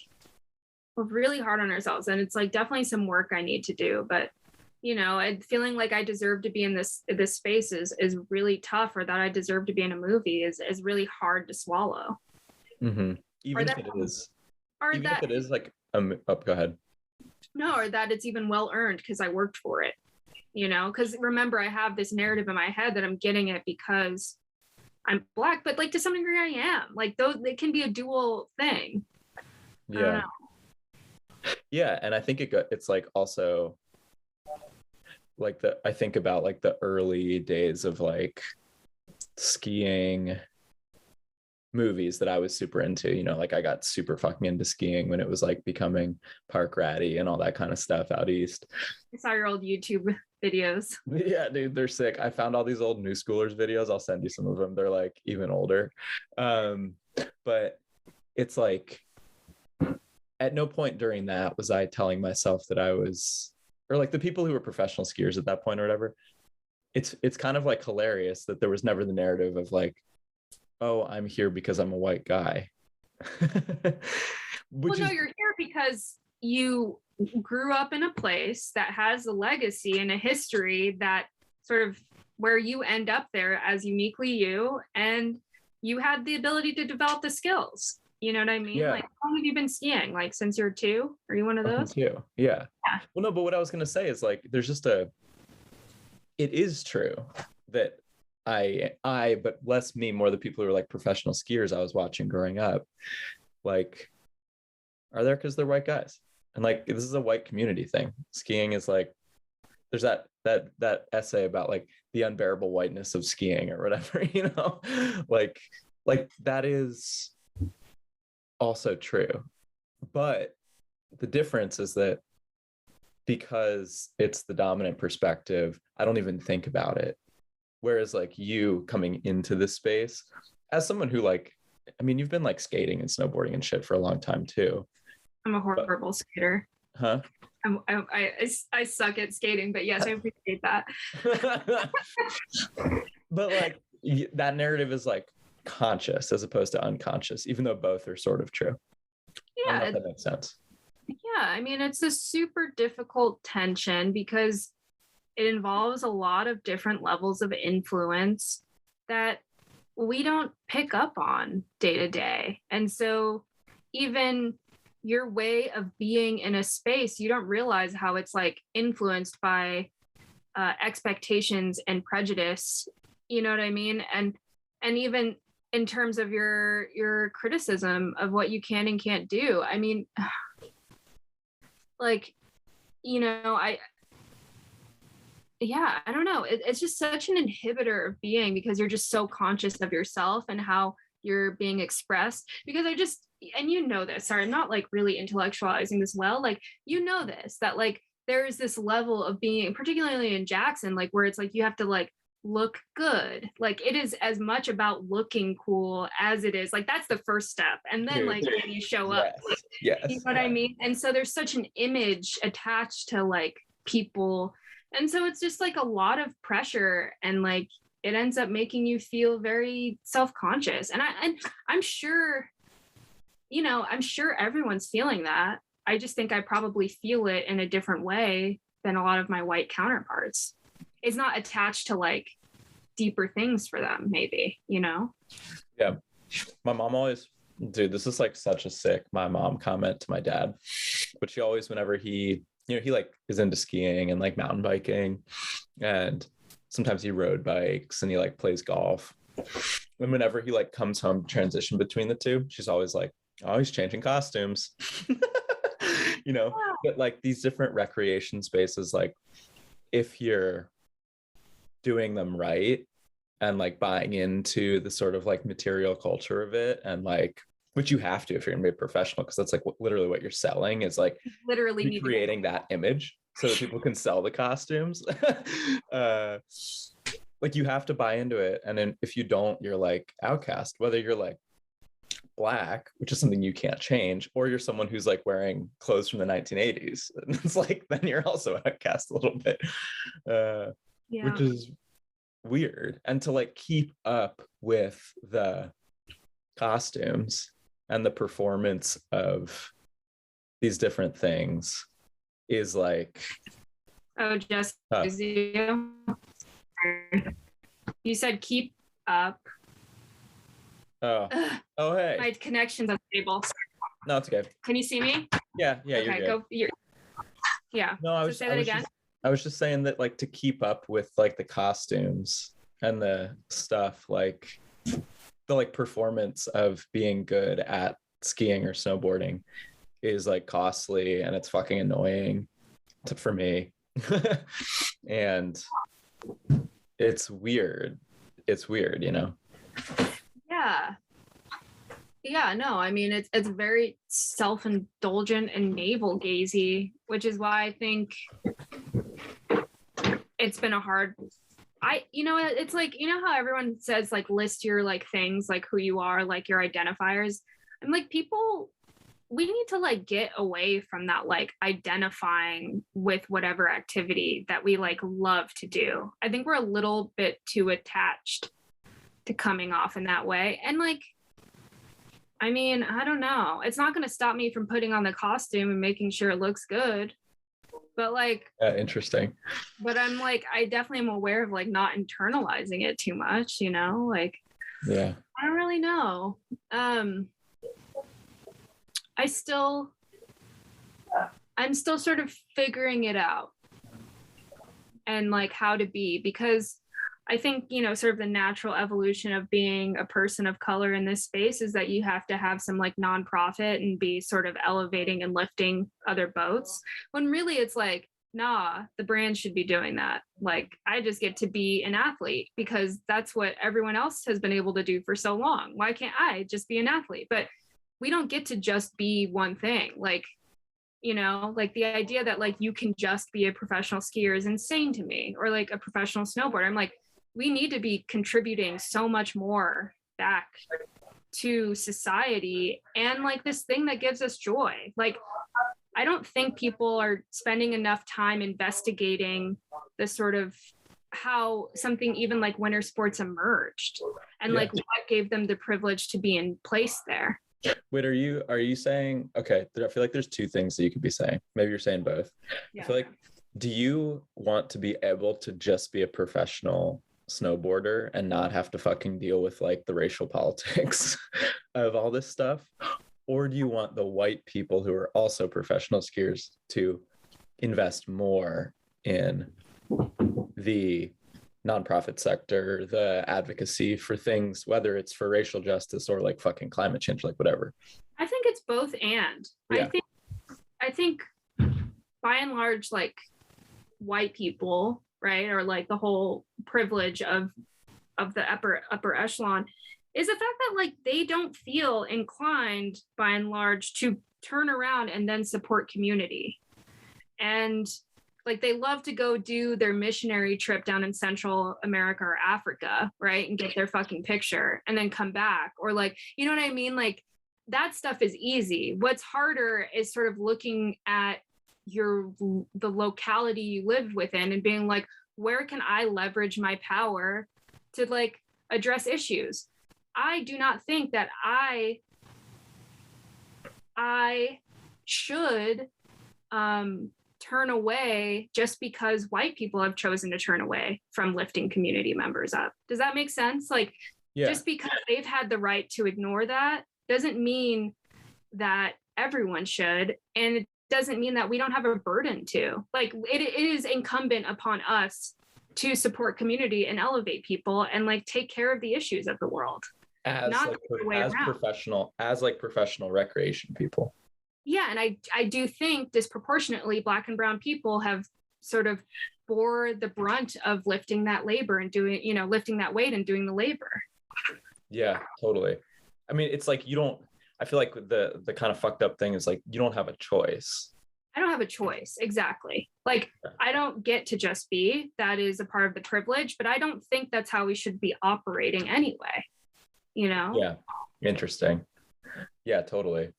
we're really hard on ourselves. And it's like definitely some work I need to do. But, feeling like I deserve to be in this space is really tough, or that I deserve to be in a movie is really hard to swallow. Mm-hmm. Even if it is like, go ahead. No, or that it's even well earned because I worked for it, because remember, I have this narrative in my head that I'm getting it because I'm Black, but like to some degree I am. Like those, it can be a dual thing. Yeah. Yeah, and I think it's like also like I think about like the early days of like skiing movies that I was super into, like I got super fucking into skiing when it was like becoming park ratty and all that kind of stuff out east. I saw your old YouTube videos. Yeah, dude, they're sick. I found all these old New Schoolers videos. I'll send you some of them. They're like even older. But it's like at no point during that was I telling myself that I was, or like the people who were professional skiers at that point or whatever. It's kind of like hilarious that there was never the narrative of like, oh, I'm here because I'm a white guy. You're here because you grew up in a place that has a legacy and a history that sort of where you end up there as uniquely you, and you had the ability to develop the skills. You know what I mean? Yeah. Like, how long have you been skiing? Like, since you're 2? Are you one of those? Too. Yeah. Well, no, but what I was gonna say is like, there's just it is true that but less me, more the people who are like professional skiers I was watching growing up, like, are there because they're white guys, and like this is a white community thing. Skiing is like, there's that essay about like the unbearable whiteness of skiing or whatever, you know, like that is also true. But the difference is that because it's the dominant perspective, I don't even think about it. Whereas like you coming into this space as someone who like, I mean, you've been like skating and snowboarding and shit for a long time too. I'm a horrible skater. Huh? I suck at skating, but yes, I appreciate that. But like that narrative is like conscious as opposed to unconscious, even though both are sort of true. I don't know if that makes sense. Yeah, I mean, it's a super difficult tension because it involves a lot of different levels of influence that we don't pick up on day to day. And so even your way of being in a space, you don't realize how it's like influenced by expectations and prejudice. You know what I mean? And even in terms of your criticism of what you can and can't do. I mean, like, you know, I don't know. It's just such an inhibitor of being because you're just so conscious of yourself and how you're being expressed. Because and you know this, sorry, I'm not like really intellectualizing this well. Like, you know this, that like there's this level of being, particularly in Jackson, like where it's like you have to like look good. Like it is as much about looking cool as it is like that's the first step. And then like when you show up, yes. You know what I mean? And so there's such an image attached to like people. And so it's just like a lot of pressure and like it ends up making you feel very self-conscious. And I'm sure, you know, I'm sure everyone's feeling that. I just think I probably feel it in a different way than a lot of my white counterparts. It's not attached to like deeper things for them, maybe, you know? Yeah. My mom always, dude, this is like such a sick my mom comment to my dad. But she always, whenever he, you know, he like is into skiing and like mountain biking, and sometimes he rode bikes and he like plays golf. And whenever he like comes home, transition between the two, she's always like, oh, he's changing costumes. You know, but like these different recreation spaces, like if you're doing them right and like buying into the sort of like material culture of it, and like, which you have to if you're gonna be a professional, because that's like literally what you're selling is like literally creating that image so that people can sell the costumes. Like you have to buy into it, and then if you don't, you're like outcast, whether you're like Black, which is something you can't change, or you're someone who's like wearing clothes from the 1980s. And it's like, then you're also outcast a little bit, which is weird. And to like keep up with the costumes and the performance of these different things is like, oh, just you said keep up. Oh, hey. My connection's unstable. No, it's okay. Can you see me? Yeah, okay, you're good. Yeah. No, I was say that again. I was just saying that like to keep up with like the costumes and the stuff, like the like performance of being good at skiing or snowboarding is like costly, and it's fucking annoying for me. And it's weird, you know? Yeah, no, I mean, it's very self-indulgent and navel-gazy, which is why I think it's been a hard, it's like, you know how everyone says like list your like things, like who you are, like your identifiers. I'm like, people, we need to like get away from that, like identifying with whatever activity that we like love to do. I think we're a little bit too attached to coming off in that way. And like, I mean, I don't know. It's not going to stop me from putting on the costume and making sure it looks good. But like, interesting. But I'm like, I definitely am aware of like not internalizing it too much, you know? Like, yeah, I don't really know. I'm still sort of figuring it out and like how to be, because I think, you know, sort of the natural evolution of being a person of color in this space is that you have to have some like nonprofit and be sort of elevating and lifting other boats, when really it's like, nah, the brand should be doing that. Like, I just get to be an athlete because that's what everyone else has been able to do for so long. Why can't I just be an athlete? But we don't get to just be one thing. Like, you know, like the idea that like you can just be a professional skier is insane to me, or like a professional snowboarder. I'm like, we need to be contributing so much more back to society and like this thing that gives us joy. Like, I don't think people are spending enough time investigating the sort of how something even like winter sports emerged and like what gave them the privilege to be in place there. Wait, are you saying, okay, I feel like there's two things that you could be saying. Maybe you're saying both. Yeah. I feel like, do you want to be able to just be a professional snowboarder and not have to fucking deal with like the racial politics of all this stuff? Or do you want the white people who are also professional skiers to invest more in the nonprofit sector, the advocacy for things, whether it's for racial justice or like fucking climate change, like whatever? I think it's both and. Yeah. I think by and large, like white people, right, or like the whole privilege of the upper echelon is the fact that like they don't feel inclined by and large to turn around and then support community. And like they love to go do their missionary trip down in Central America or Africa, right, and get their fucking picture and then come back. Or like, you know what I mean? Like that stuff is easy. What's harder is sort of looking at the locality you live within and being like, where can I leverage my power to like address issues? I do not think that I should turn away just because white people have chosen to turn away from lifting community members up. Does that make sense? Like, just because they've had the right to ignore that doesn't mean that everyone should. And it doesn't mean that we don't have a burden to. Like, it is incumbent upon us to support community and elevate people and like take care of the issues of the world. As professional recreation people. Yeah, and I do think disproportionately Black and brown people have sort of bore the brunt of lifting that labor and doing, you know, lifting that weight and doing the labor. Yeah, totally. I mean, it's like I feel like the kind of fucked up thing is like you don't have a choice. I don't have a choice. Exactly. Like, I don't get to just be. That is a part of the privilege, but I don't think that's how we should be operating anyway. You know? Yeah. Interesting. Yeah, totally.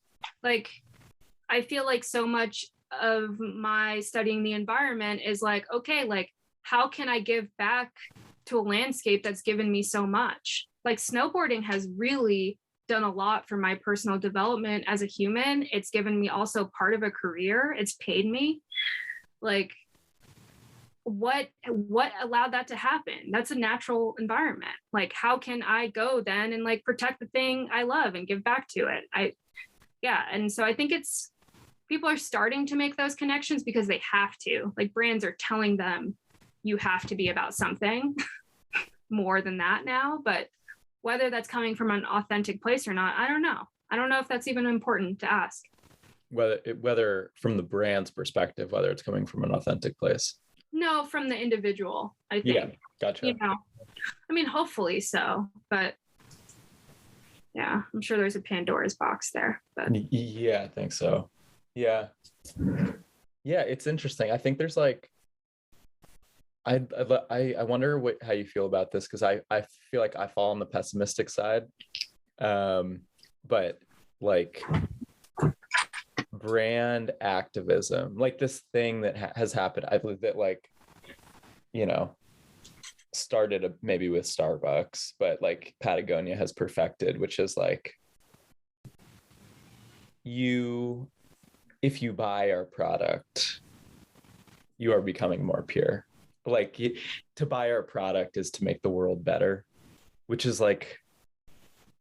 Like, I feel like so much of my studying the environment is like, okay, like, how can I give back to a landscape that's given me so much? Like, snowboarding has really done a lot for my personal development as a human. It's given me also part of a career. It's paid me. Like, what allowed that to happen? That's a natural environment. Like, how can I go then and like protect the thing I love and give back to it? And so I think people are starting to make those connections because they have to. Like, brands are telling them you have to be about something more than that now. But whether that's coming from an authentic place or not, I don't know. I don't know if that's even important to ask. Whether from the brand's perspective, whether it's coming from an authentic place. No, from the individual, I think. Yeah, gotcha. You know, I mean, hopefully so, but yeah, I'm sure there's a Pandora's box there. But yeah, I think so. Yeah, it's interesting. I think there's like, I wonder how you feel about this, because I feel like I fall on the pessimistic side, but like brand activism, like this thing that has happened, I believe that like, you know, started maybe with Starbucks, but like Patagonia has perfected, which is like if you buy our product, you are becoming more pure. Like, to buy our product is to make the world better, which is like,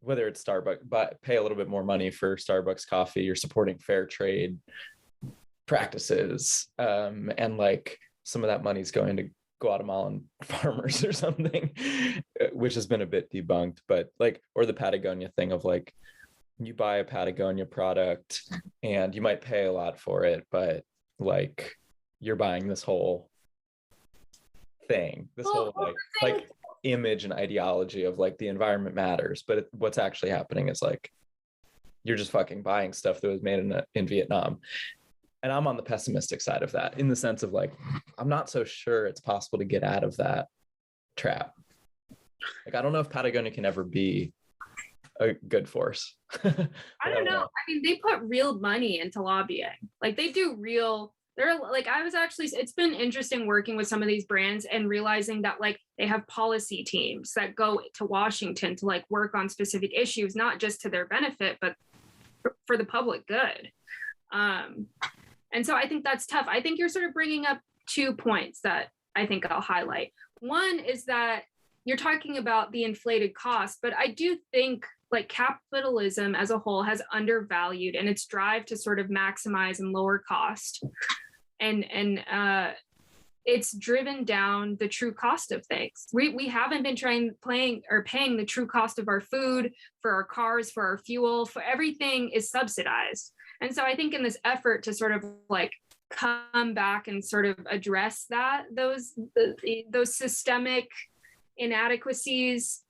whether it's Starbucks, but pay a little bit more money for Starbucks coffee, you're supporting fair trade practices, and like some of that money's going to Guatemalan farmers or something, which has been a bit debunked. But like, or the Patagonia thing of like, you buy a Patagonia product and you might pay a lot for it, but like, you're buying this whole thing, this whole like image and ideology of like the environment matters, but what's actually happening is like, you're just fucking buying stuff that was made in Vietnam. And I'm on the pessimistic side of that, in the sense of like, I'm not so sure it's possible to get out of that trap. Like, I don't know if Patagonia can ever be a good force. I don't know. I mean, they put real money into lobbying. Like, they do real. They're like, it's been interesting working with some of these brands and realizing that like they have policy teams that go to Washington to like work on specific issues, not just to their benefit, but for the public good. And so I think that's tough. I think you're sort of bringing up 2 points that I think I'll highlight. One is that you're talking about the inflated cost, but I do think like capitalism as a whole has undervalued in its drive to sort of maximize and lower cost. And it's driven down the true cost of things. We haven't been paying the true cost of our food, for our cars, for our fuel, for everything is subsidized. And so I think in this effort to sort of like come back and sort of address those systemic inadequacies,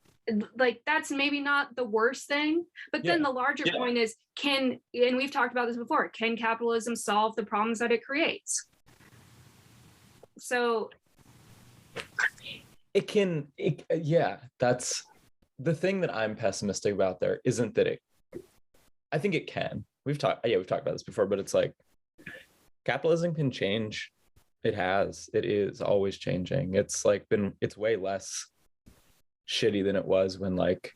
like that's maybe not the worst thing, but then the larger point is, and we've talked about this before, can capitalism solve the problems that it creates? So it can, that's the thing that I'm pessimistic about. There isn't that I think it can. We've talked about this before, but it's like, capitalism can change. It is always changing. It's like it's way less shitty than it was when like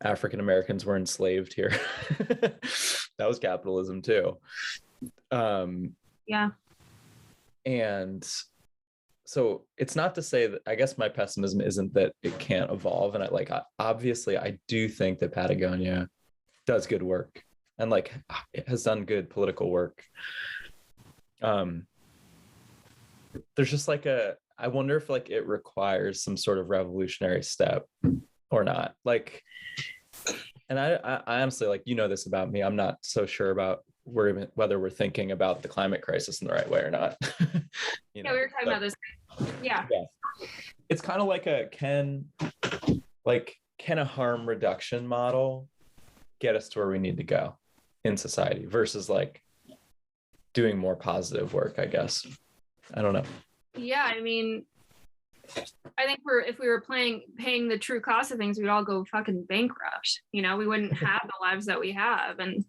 African Americans were enslaved here. That was capitalism too. And so it's not to say that, I guess my pessimism isn't that it can't evolve. And obviously I do think that Patagonia does good work and like it has done good political work. There's just like I wonder if like it requires some sort of revolutionary step or not. Like, and I honestly, like, you know this about me, I'm not so sure about whether we're thinking about the climate crisis in the right way or not. We were talking about this. Yeah. It's kind of like can a harm reduction model get us to where we need to go in society versus like doing more positive work, I guess. I don't know. Yeah, I mean, I think if we were paying the true cost of things, we'd all go fucking bankrupt. We wouldn't have the lives that we have. And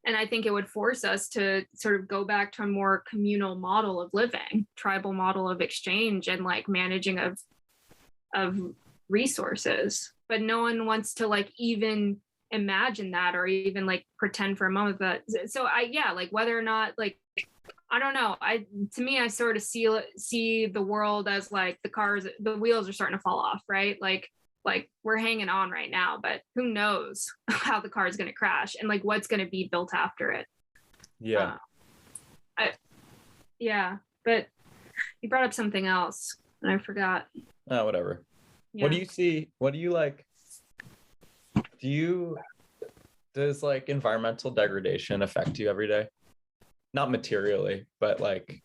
I think it would force us to sort of go back to a more communal model of living, tribal model of exchange and like managing of resources. But no one wants to like even imagine that or even like pretend for a moment that. So whether or not like, I don't know. To me, I sort of see the world as like the wheels are starting to fall off, right? Like we're hanging on right now, but who knows how the car is going to crash and like what's going to be built after it. Yeah. But you brought up something else and I forgot. Oh, whatever. Yeah. What do you see? What do you like? Does like environmental degradation affect you every day? Not materially, but like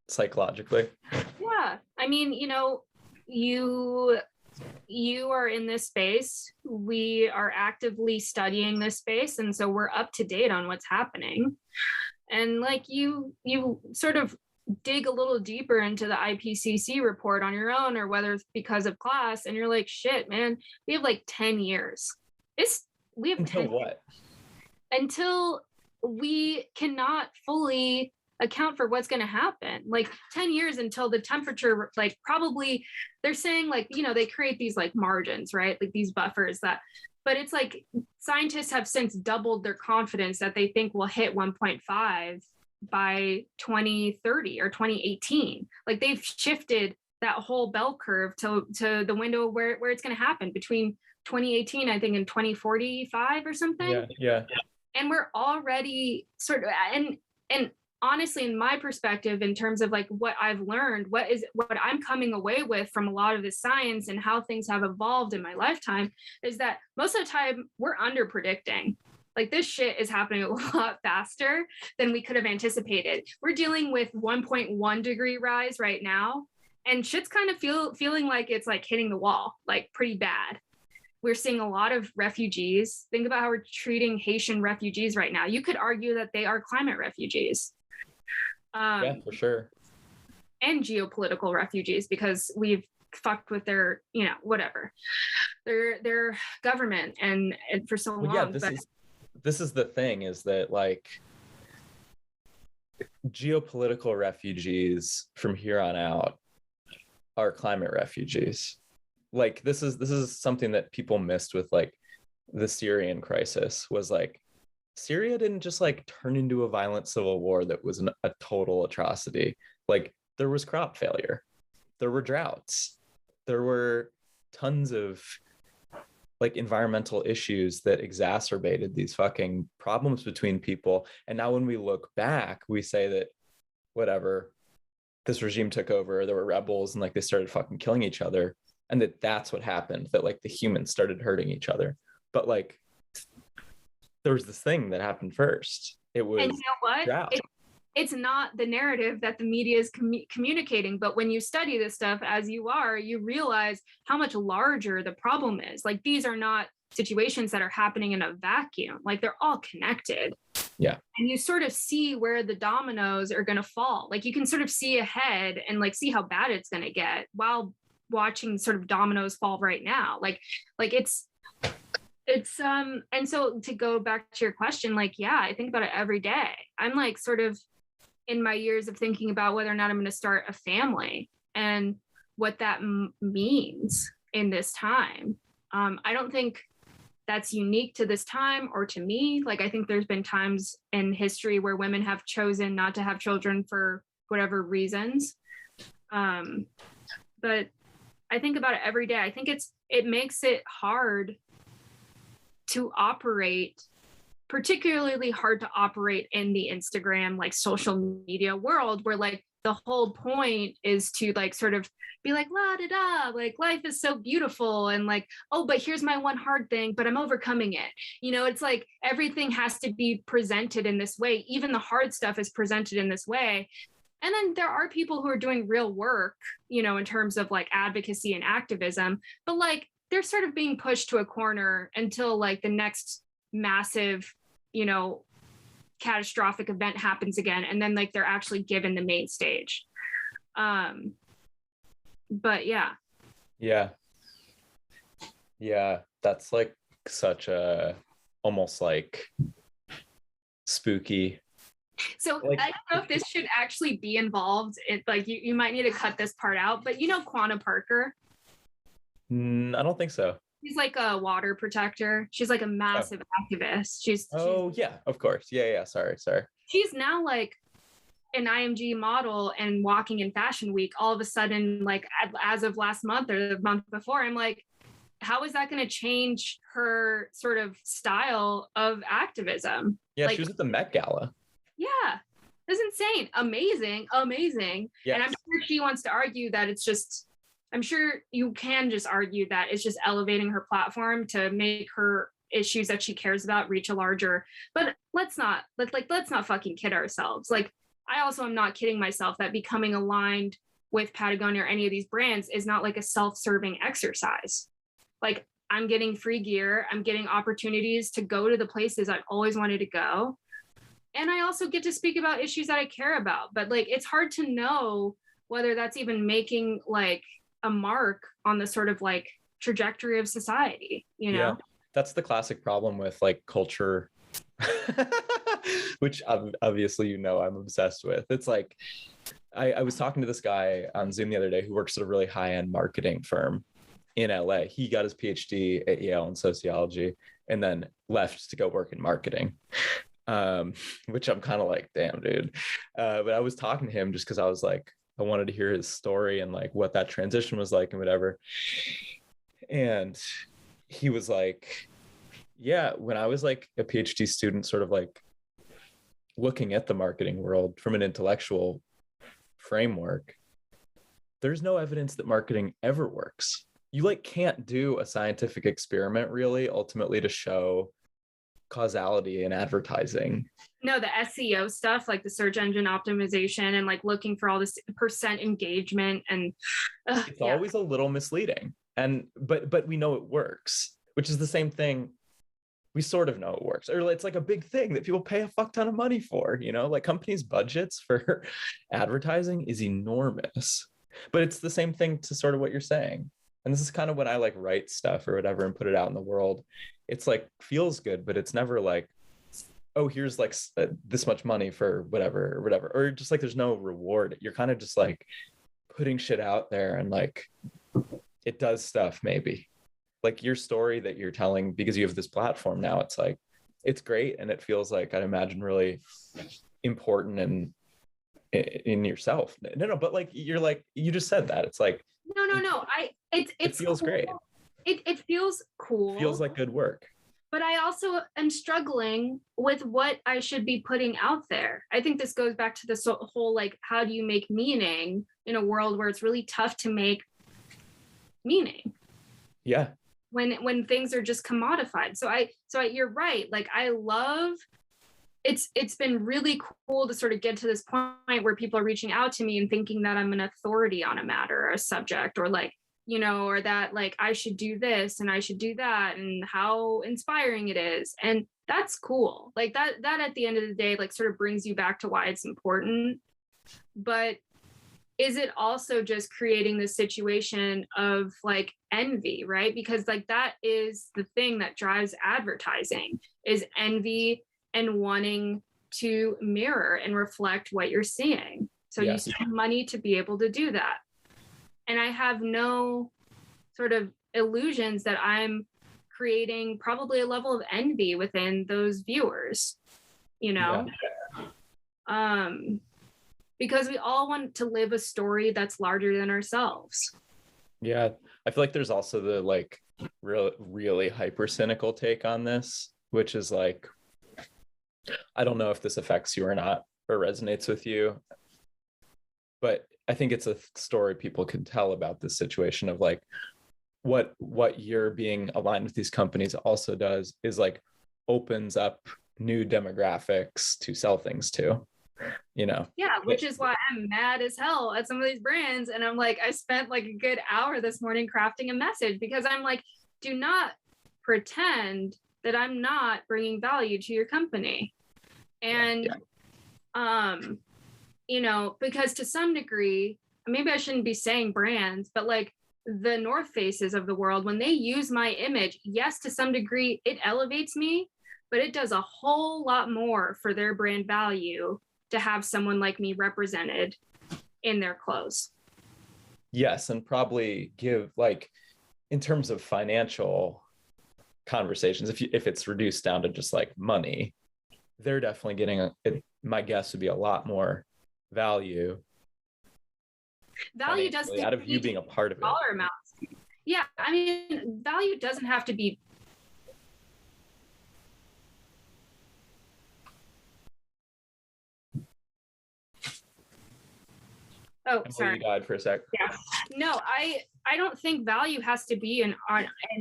psychologically. Yeah. I mean, you are in this space. We are actively studying this space. And so we're up to date on what's happening. And like you sort of dig a little deeper into the IPCC report on your own, or whether it's because of class, and you're like, shit, man, we have like 10 years. We have until 10 what? Until we cannot fully account for what's going to happen. Like 10 years until the temperature, like probably they're saying like, they create these like margins, right? Like these buffers that but it's like scientists have since doubled their confidence that they think we'll hit 1.5 by 2030 or 2018. Like they've shifted that whole bell curve to the window where it's going to happen between 2018, I think, and 2045 or something. Yeah. And we're already sort of, and honestly, in my perspective, in terms of like what I've learned, what I'm coming away with from a lot of the science and how things have evolved in my lifetime, is that most of the time we're under predicting. Like this shit is happening a lot faster than we could have anticipated. We're dealing with 1.1 degree rise right now, and shit's kind of feeling like it's like hitting the wall, like pretty bad. We're seeing a lot of refugees. Think about how we're treating Haitian refugees right now. You could argue that they are climate refugees. Yeah, for sure. And geopolitical refugees, because we've fucked with their, whatever, their government and for so long. Yeah, this is the thing, is that like geopolitical refugees from here on out are climate refugees. Like this is something that people missed with like the Syrian crisis, was like Syria didn't just like turn into a violent civil war that was a total atrocity. Like there was crop failure, there were droughts, there were tons of like environmental issues that exacerbated these fucking problems between people. And now when we look back, we say that whatever, this regime took over, there were rebels and like they started fucking killing each other, and that's what happened, that like the humans started hurting each other. But like there was this thing that happened first. It was, and you know what? drought. It's not the narrative that the media is communicating, but when you study this stuff as you are, you realize how much larger the problem is. Like these are not situations that are happening in a vacuum. Like they're all connected. Yeah. And you sort of see where the dominoes are going to fall. Like you can sort of see ahead and like see how bad it's going to get while watching sort of dominoes fall right now. Like it's and so to go back to your question, like, yeah, I think about it every day. I'm like sort of in my years of thinking about whether or not I'm going to start a family and what that means in this time. I don't think that's unique to this time or to me. Like, I think there's been times in history where women have chosen not to have children for whatever reasons. But I think about it every day. I think it makes it hard to operate, particularly hard to operate in the Instagram, like social media world, where like the whole point is to like sort of be like, la da da, like life is so beautiful. And like, oh, but here's my one hard thing, but I'm overcoming it. It's like everything has to be presented in this way. Even the hard stuff is presented in this way. And then there are people who are doing real work, in terms of like advocacy and activism, but like they're sort of being pushed to a corner until like the next massive, catastrophic event happens again. And then like they're actually given the main stage. But yeah. Yeah. That's like such a almost like spooky. So like, I don't know if this should actually be involved. Like you might need to cut this part out, but Quanah Parker. I don't think so. She's like a water protector. She's like a massive activist. She's yeah, of course. Yeah. Sorry. She's now like an IMG model and walking in Fashion Week. All of a sudden, like as of last month or the month before, I'm like, how is that going to change her sort of style of activism? Yeah, like, she was at the Met Gala. Yeah, that's insane. Amazing. Yes. And I'm sure she wants to argue that it's just, I'm sure you can just argue that it's just elevating her platform to make her issues that she cares about reach a larger, but let's not fucking kid ourselves. Like, I also am not kidding myself that becoming aligned with Patagonia or any of these brands is not like a self-serving exercise. Like, I'm getting free gear, I'm getting opportunities to go to the places I've always wanted to go. And I also get to speak about issues that I care about. But like, it's hard to know whether that's even making like a mark on the sort of like trajectory of society, Yeah, that's the classic problem with like culture, which obviously, I'm obsessed with. It's like, I was talking to this guy on Zoom the other day who works at a really high-end marketing firm. in LA. He got his PhD at Yale in sociology and then left to go work in marketing, which I'm kind of like, damn, dude. But I was talking to him just because I was like, I wanted to hear his story and like what that transition was like and whatever. And he was like, yeah, when I was like a PhD student, sort of like looking at the marketing world from an intellectual framework, there's no evidence that marketing ever works. You like can't do a scientific experiment really ultimately to show causality in advertising. No, the SEO stuff, like the search engine optimization and like looking for all this percent engagement, and it's always a little misleading. And but we know it works, which is the same thing. We sort of know it works, or it's like a big thing that people pay a fuck ton of money for, you know, like companies' budgets for advertising is enormous. But it's the same thing to sort of what you're saying. And this is kind of when I like write stuff or whatever and put it out in the world. It's like feels good, but it's never like, oh, here's like this much money for whatever or whatever, or just like there's no reward. You're kind of just like putting shit out there and like it does stuff maybe. Like your story that you're telling because you have this platform now, it's like it's great and it feels like I'd imagine really important and in yourself. No, but like you're like you just said that it's like no. It feels cool. great. It feels cool. Feels like good work. But I also am struggling with what I should be putting out there. I think this goes back to this whole like, how do you make meaning in a world where it's really tough to make meaning? Yeah. When things are just commodified. So you're right. Like I love it's been really cool to sort of get to this point where people are reaching out to me and thinking that I'm an authority on a matter or a subject, or like, you know, or that like I should do this and I should do that and how inspiring it is. And that's cool. Like that at the end of the day, like sort of brings you back to why it's important. But is it also just creating this situation of like envy, right? Because like that is the thing that drives advertising, is envy and wanting to mirror and reflect what you're seeing. So you spend money to be able to do that. And I have no sort of illusions that I'm creating probably a level of envy within those viewers, you know? Because we all want to live a story that's larger than ourselves. Yeah. I feel like there's also the like really hyper cynical take on this, which is like, I don't know if this affects you or not, or resonates with you, but I think it's a story people can tell about this situation of like what you're being aligned with these companies also does is like opens up new demographics to sell things to, you know? Yeah, which is why I'm mad as hell at some of these brands. And I'm like, I spent like a good hour this morning crafting a message because I'm like, do not pretend that I'm not bringing value to your company. And, you know, because to some degree, maybe I shouldn't be saying brands, but like the North Faces of the world, when they use my image, yes, to some degree, it elevates me, but it does a whole lot more for their brand value to have someone like me represented in their clothes. Yes, and probably give like, in terms of financial conversations, if it's reduced down to just like money, they're definitely getting my guess would be a lot more value doesn't out of you being a part of it. Dollar amounts. Yeah, I mean, value doesn't have to be. Oh, sorry. You died for a sec. Yeah. No, I don't think value has to be an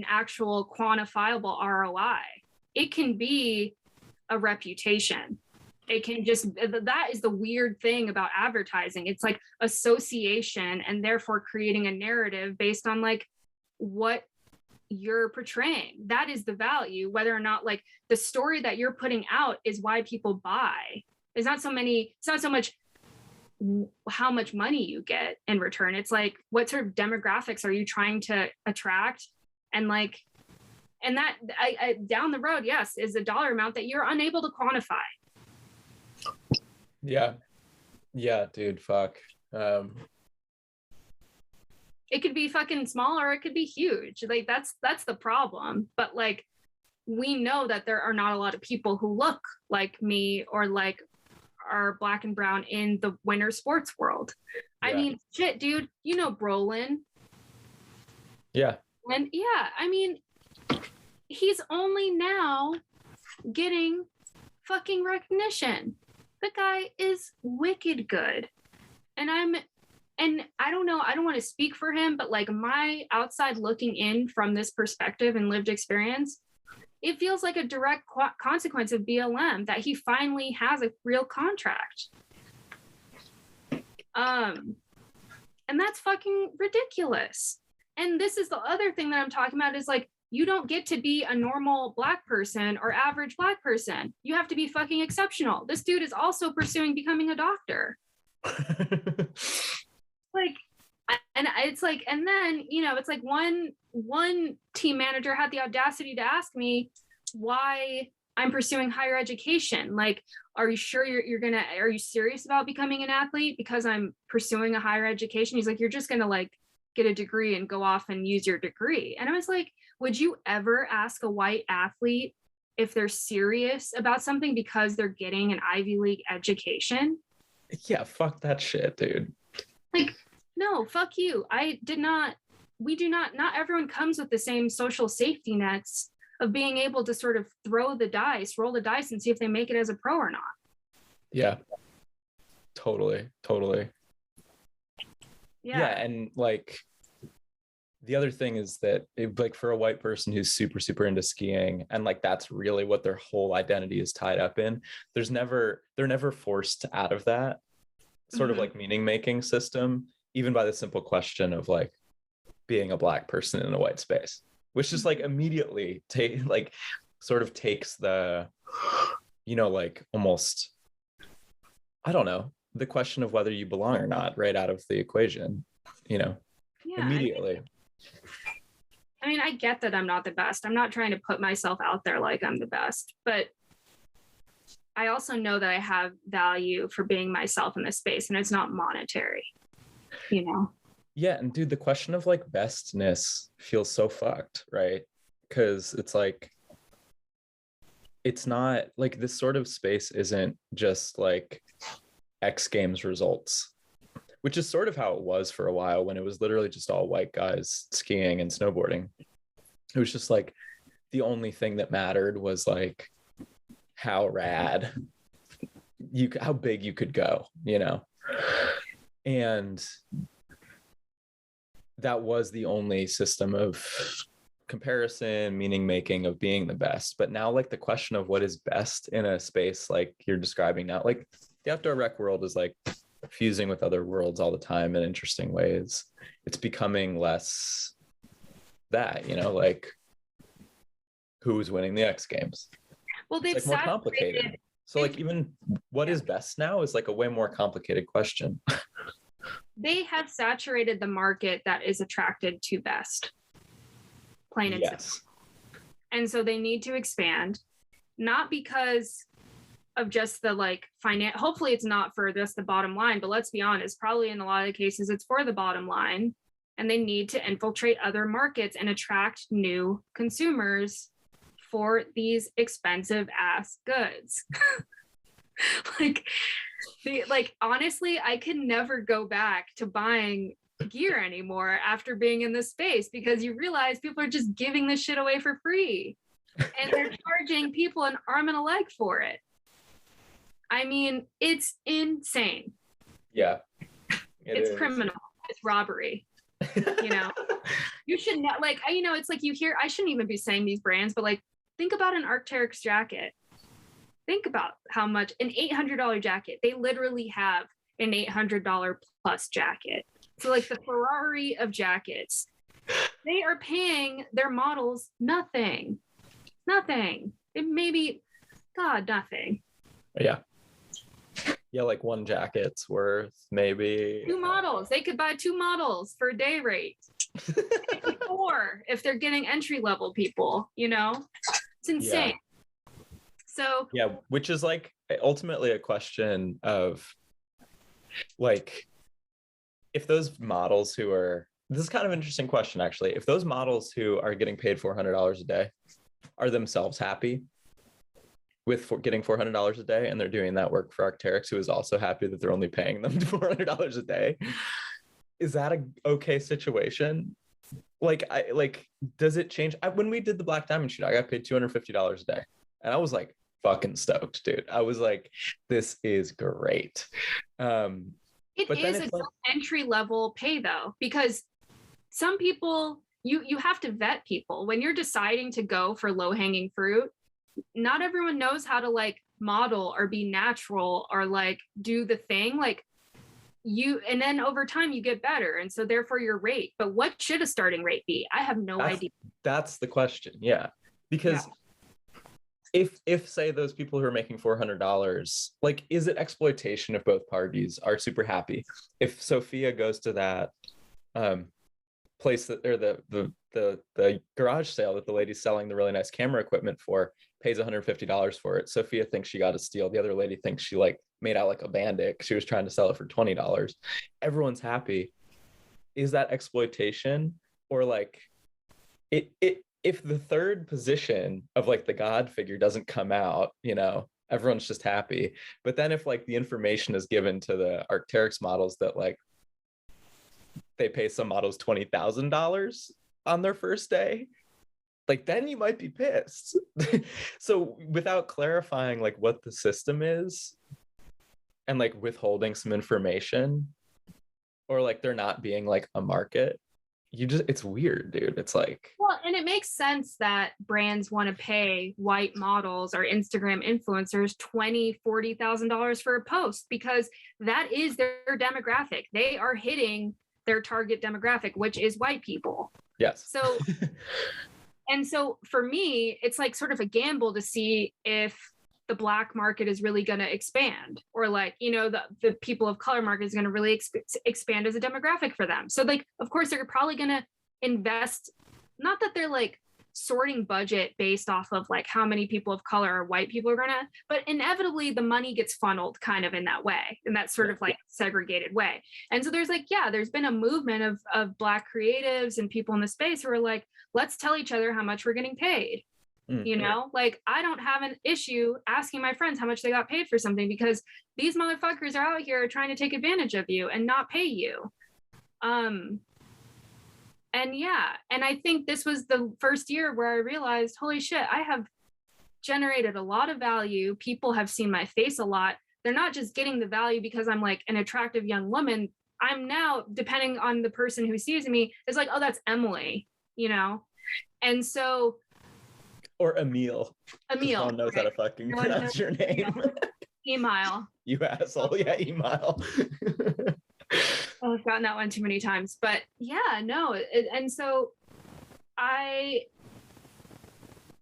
actual quantifiable ROI. It can be a reputation. It can just, that is the weird thing about advertising. It's like association and therefore creating a narrative based on like what you're portraying. That is the value, whether or not like the story that you're putting out is why people buy. It's not so much how much money you get in return. It's like, what sort of demographics are you trying to attract? And like, and that I down the road, yes, is a dollar amount that you're unable to quantify. Yeah, dude, fuck. it could be fucking small or it could be huge. Like that's the problem. But like we know that there are not a lot of people who look like me or like are Black and brown in the winter sports world. Yeah. I mean, shit, dude, you know Brolin. Yeah. And yeah, I mean, he's only now getting fucking recognition. The guy is wicked good. And I don't know, I don't want to speak for him, but like my outside looking in from this perspective and lived experience, it feels like a direct consequence of BLM that he finally has a real contract. And that's fucking ridiculous. And this is the other thing that I'm talking about is like, you don't get to be a normal Black person or average Black person. You have to be fucking exceptional. This dude is also pursuing becoming a doctor. Like, and it's like, and then, you know, it's like one team manager had the audacity to ask me why I'm pursuing higher education. Like, are you sure are you serious about becoming an athlete? Because I'm pursuing a higher education. He's like, you're just going to like get a degree and go off and use your degree. And I was like, would you ever ask a white athlete if they're serious about something because they're getting an Ivy League education? Yeah, fuck that shit, dude. Like, no, fuck you. We do not everyone comes with the same social safety nets of being able to sort of roll the dice and see if they make it as a pro or not. Yeah, totally. Yeah, and like the other thing is that like for a white person who's super into skiing and like that's really what their whole identity is tied up in, they're never forced out of that sort of like meaning making system, even by the simple question of like being a Black person in a white space, which just like immediately takes the, you know, like almost, I don't know, the question of whether you belong or not right out of the equation, you know. Yeah, immediately. I mean, I get that I'm not the best. I'm not trying to put myself out there like I'm the best, but I also know that I have value for being myself in this space, and it's not monetary, you know? Yeah, and dude, the question of like bestness feels so fucked, right? Because it's like, it's not like this sort of space isn't just like X Games results, which is sort of how it was for a while when it was literally just all white guys skiing and snowboarding. It was just like the only thing that mattered was like how big you could go, you know? And that was the only system of comparison, meaning making, of being the best. But now like the question of what is best in a space like you're describing now, like the outdoor rec world is like fusing with other worlds all the time in interesting ways. It's becoming less that, you know, like who's winning the X Games. Well, they've like more complicated. So like even what is best now is like a way more complicated question. They have saturated the market that is attracted to best. Plain and simple. And so they need to expand, not because of just the like hopefully it's not for just the bottom line, but let's be honest, probably in a lot of cases it's for the bottom line, and they need to infiltrate other markets and attract new consumers for these expensive ass goods. like honestly, I can never go back to buying gear anymore after being in this space, because you realize people are just giving this shit away for free and they're charging people an arm and a leg for it. I mean, it's insane. Yeah. It's criminal. It's robbery. You know, you should not, like, you know, it's like you hear, I shouldn't even be saying these brands, but like, think about an Arc'teryx jacket. Think about how much an $800 jacket. They literally have an $800 plus jacket. So like the Ferrari of jackets, they are paying their models nothing. It maybe, God, nothing. Yeah. Yeah, like one jacket's worth maybe 2 models. They could buy 2 models for a day rate. 4 if they're getting entry level people, you know? It's insane. Yeah. So yeah, which is like ultimately a question of like, if those models who are this is kind of an interesting question, actually. If those models who are getting paid $400 a day are themselves happy with getting $400 a day, and they're doing that work for Arc'teryx, who is also happy that they're only paying them $400 a day, is that a okay situation? Like, does it change? When we did the Black Diamond shoot, I got paid $250 a day, and I was like fucking stoked, dude. I was like, this is great. It but is a like, entry level pay though, because some people, you have to vet people when you're deciding to go for low hanging fruit. Not everyone knows how to like model or be natural or like do the thing like you, and then over time you get better, and so therefore your rate. But what should a starting rate be? I have no idea. That's the question. Yeah, because if say those people who are making $400, like, is it exploitation if both parties are super happy? If Sophia goes to that place that, or the garage sale that the lady's selling the really nice camera equipment for, pays $150 for it, Sophia thinks she got a steal. The other lady thinks she like made out like a bandit. She was trying to sell it for $20. Everyone's happy. Is that exploitation? Or like it if the third position of like the God figure doesn't come out, you know, everyone's just happy. But then if like the information is given to the Arc'teryx models that like they pay some models $20,000 on their first day, like then you might be pissed. So without clarifying like what the system is and like withholding some information, or like there not being like a market, it's weird, dude. It's like, well, and it makes sense that brands want to pay white models or Instagram influencers $20,000-$40,000 for a post, because that is their demographic. They are hitting their target demographic, which is white people. yes. So and so for me, it's like sort of a gamble to see if the Black market is really going to expand, or like, you know, the people of color market is going to really expand as a demographic for them. So like, of course, they're probably going to invest, not that they're like sorting budget based off of like how many people of color or white people are going to, but inevitably the money gets funneled kind of in that way, in that sort of like segregated way. And so there's like, there's been a movement of Black creatives and people in the space who are like, let's tell each other how much we're getting paid. You know, like I don't have an issue asking my friends how much they got paid for something, because these motherfuckers are out here trying to take advantage of you and not pay you. And I think this was the first year where I realized, holy shit, I have generated a lot of value. People have seen my face a lot. They're not just getting the value because I'm like an attractive young woman. I'm now, depending on the person who sees me, it's like, oh, that's Emily, you know? And so, or Emile. No one knows how to fucking pronounce your name. Emile. You asshole. Yeah, Emile. Oh, I've gotten that one too many times. But and so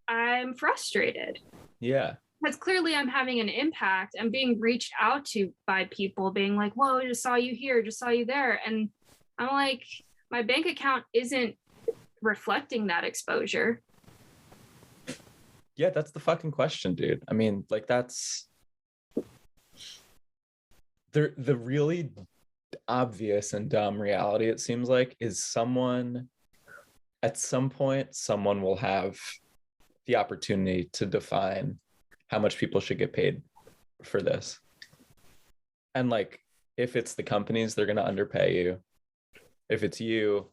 I'm frustrated. Yeah. Because clearly I'm having an impact. I'm being reached out to by people being like, whoa, I just saw you here, just saw you there. And I'm like, my bank account isn't reflecting that exposure. Yeah, that's the fucking question, dude. I mean, like, that's the really obvious and dumb reality, it seems like, is at some point, someone will have the opportunity to define how much people should get paid for this. And like, if it's the companies, they're going to underpay you. If it's you,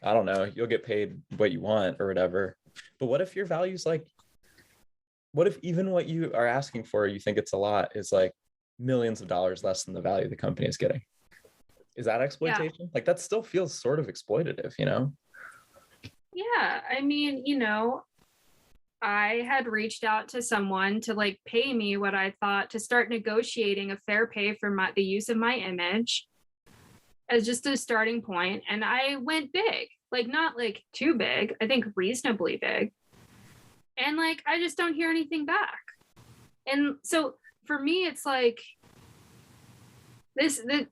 I don't know, you'll get paid what you want or whatever. But what if your value's like, what if even what you are asking for, you think it's a lot, is like millions of dollars less than the value the company is getting? Is that exploitation? Yeah. Like, that still feels sort of exploitative, you know? Yeah, I mean, you know, I had reached out to someone to like pay me what I thought, to start negotiating a fair pay for the use of my image as just a starting point. And I went big, like not like too big, I think reasonably big. And like, I just don't hear anything back. And so for me, it's like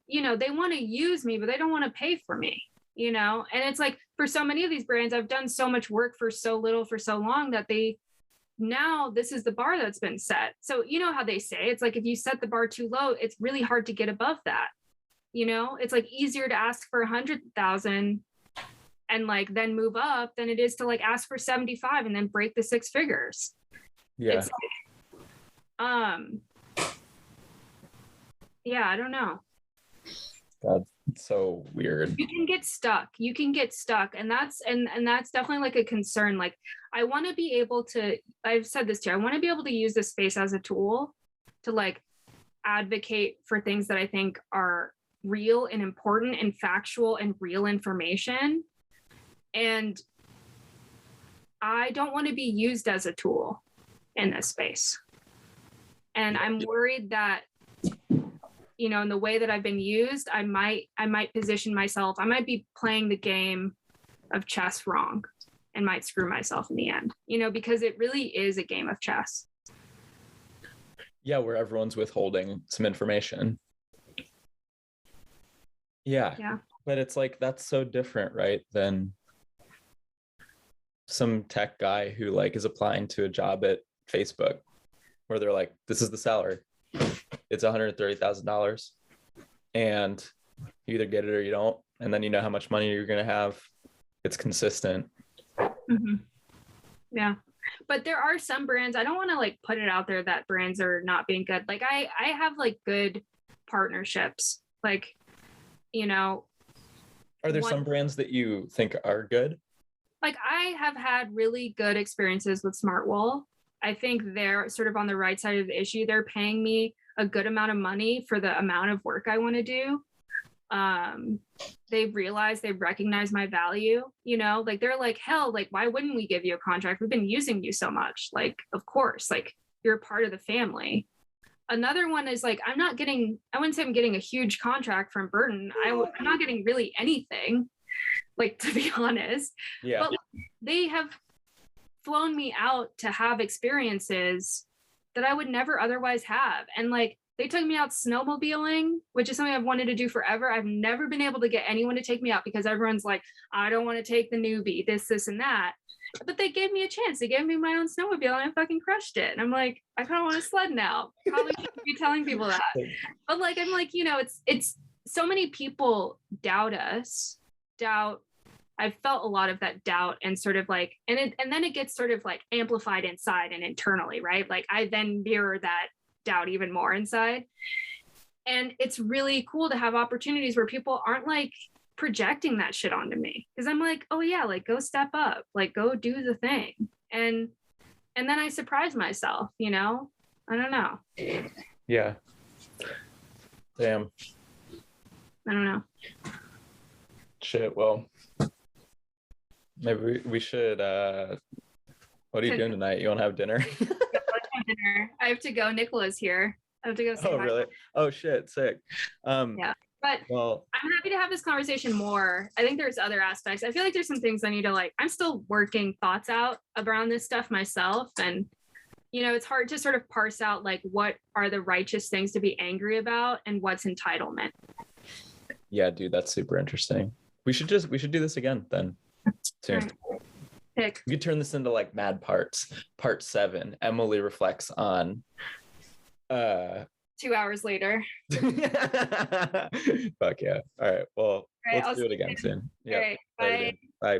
you know, they want to use me, but they don't want to pay for me, you know? And it's like, for so many of these brands, I've done so much work for so little, for so long, that now this is the bar that's been set. So you know how they say, it's like, if you set the bar too low, it's really hard to get above that. You know, it's like easier to ask for 100,000 and like then move up than it is to like ask for 75 and then break the 6 figures. Yeah. It's yeah, I don't know. God, it's so weird. You can get stuck, and that's definitely like a concern. Like, I want to be able to, I've said this too, I want to be able to use this space as a tool to like advocate for things that I think are real and important and factual and real information. And I don't want to be used as a tool in this space. And I'm worried that, you know, in the way that I've been used, I might position myself, I might be playing the game of chess wrong and might screw myself in the end, you know, because it really is a game of chess. Yeah, where everyone's withholding some information. Yeah. But it's like, that's so different, right, than some tech guy who like is applying to a job at Facebook where they're like, this is the salary. It's $130,000 and you either get it or you don't. And then you know how much money you're going to have. It's consistent. Mm-hmm. Yeah. But there are some brands, I don't want to like put it out there that brands are not being good. Like I have like good partnerships. Like, you know. Are there some brands that you think are good? Like I have had really good experiences with Smartwool. I think they're sort of on the right side of the issue. They're paying me a good amount of money for the amount of work I want to do. They've recognized my value, you know, like they're like, hell, like, why wouldn't we give you a contract? We've been using you so much. Like, of course, like you're a part of the family. Another one is like, I wouldn't say I'm getting a huge contract from Burton. I'm not getting really anything, like, to be honest. Yeah. But they have flown me out to have experiences that I would never otherwise have. And like, they took me out snowmobiling, which is something I've wanted to do forever. I've never been able to get anyone to take me out because everyone's like, I don't want to take the newbie, this, and that. But they gave me a chance. They gave me my own snowmobile and I fucking crushed it. And I'm like, I kind of want to sled now. Probably shouldn't be telling people that. But like, I'm like, you know, it's so many people doubt us, I've felt a lot of that doubt and sort of like, and then it gets sort of like amplified inside and internally, right? Like I then mirror that doubt even more inside. And it's really cool to have opportunities where people aren't like projecting that shit onto me. Cause I'm like, oh yeah, like go step up, like go do the thing. And then I surprise myself, you know? I don't know. Yeah. Damn. I don't know. Shit, well, maybe we should, what are you doing tonight? You want to have dinner? Dinner. I have to go. Nicola's here. I have to go say hi. Really? Oh, shit. Sick. Yeah. But well, I'm happy to have this conversation more. I think there's other aspects. I feel like there's some things I need to like, I'm still working thoughts out around this stuff myself. And, you know, it's hard to sort of parse out like what are the righteous things to be angry about and what's entitlement. Yeah, dude, that's super interesting. We should do this again then soon. Right. Pick. You could turn this into like Mad Parts. Part 7. Emily reflects on 2 hours later. Fuck yeah. All right. Well, let's do it again soon. Yeah. All right. Bye. Bye.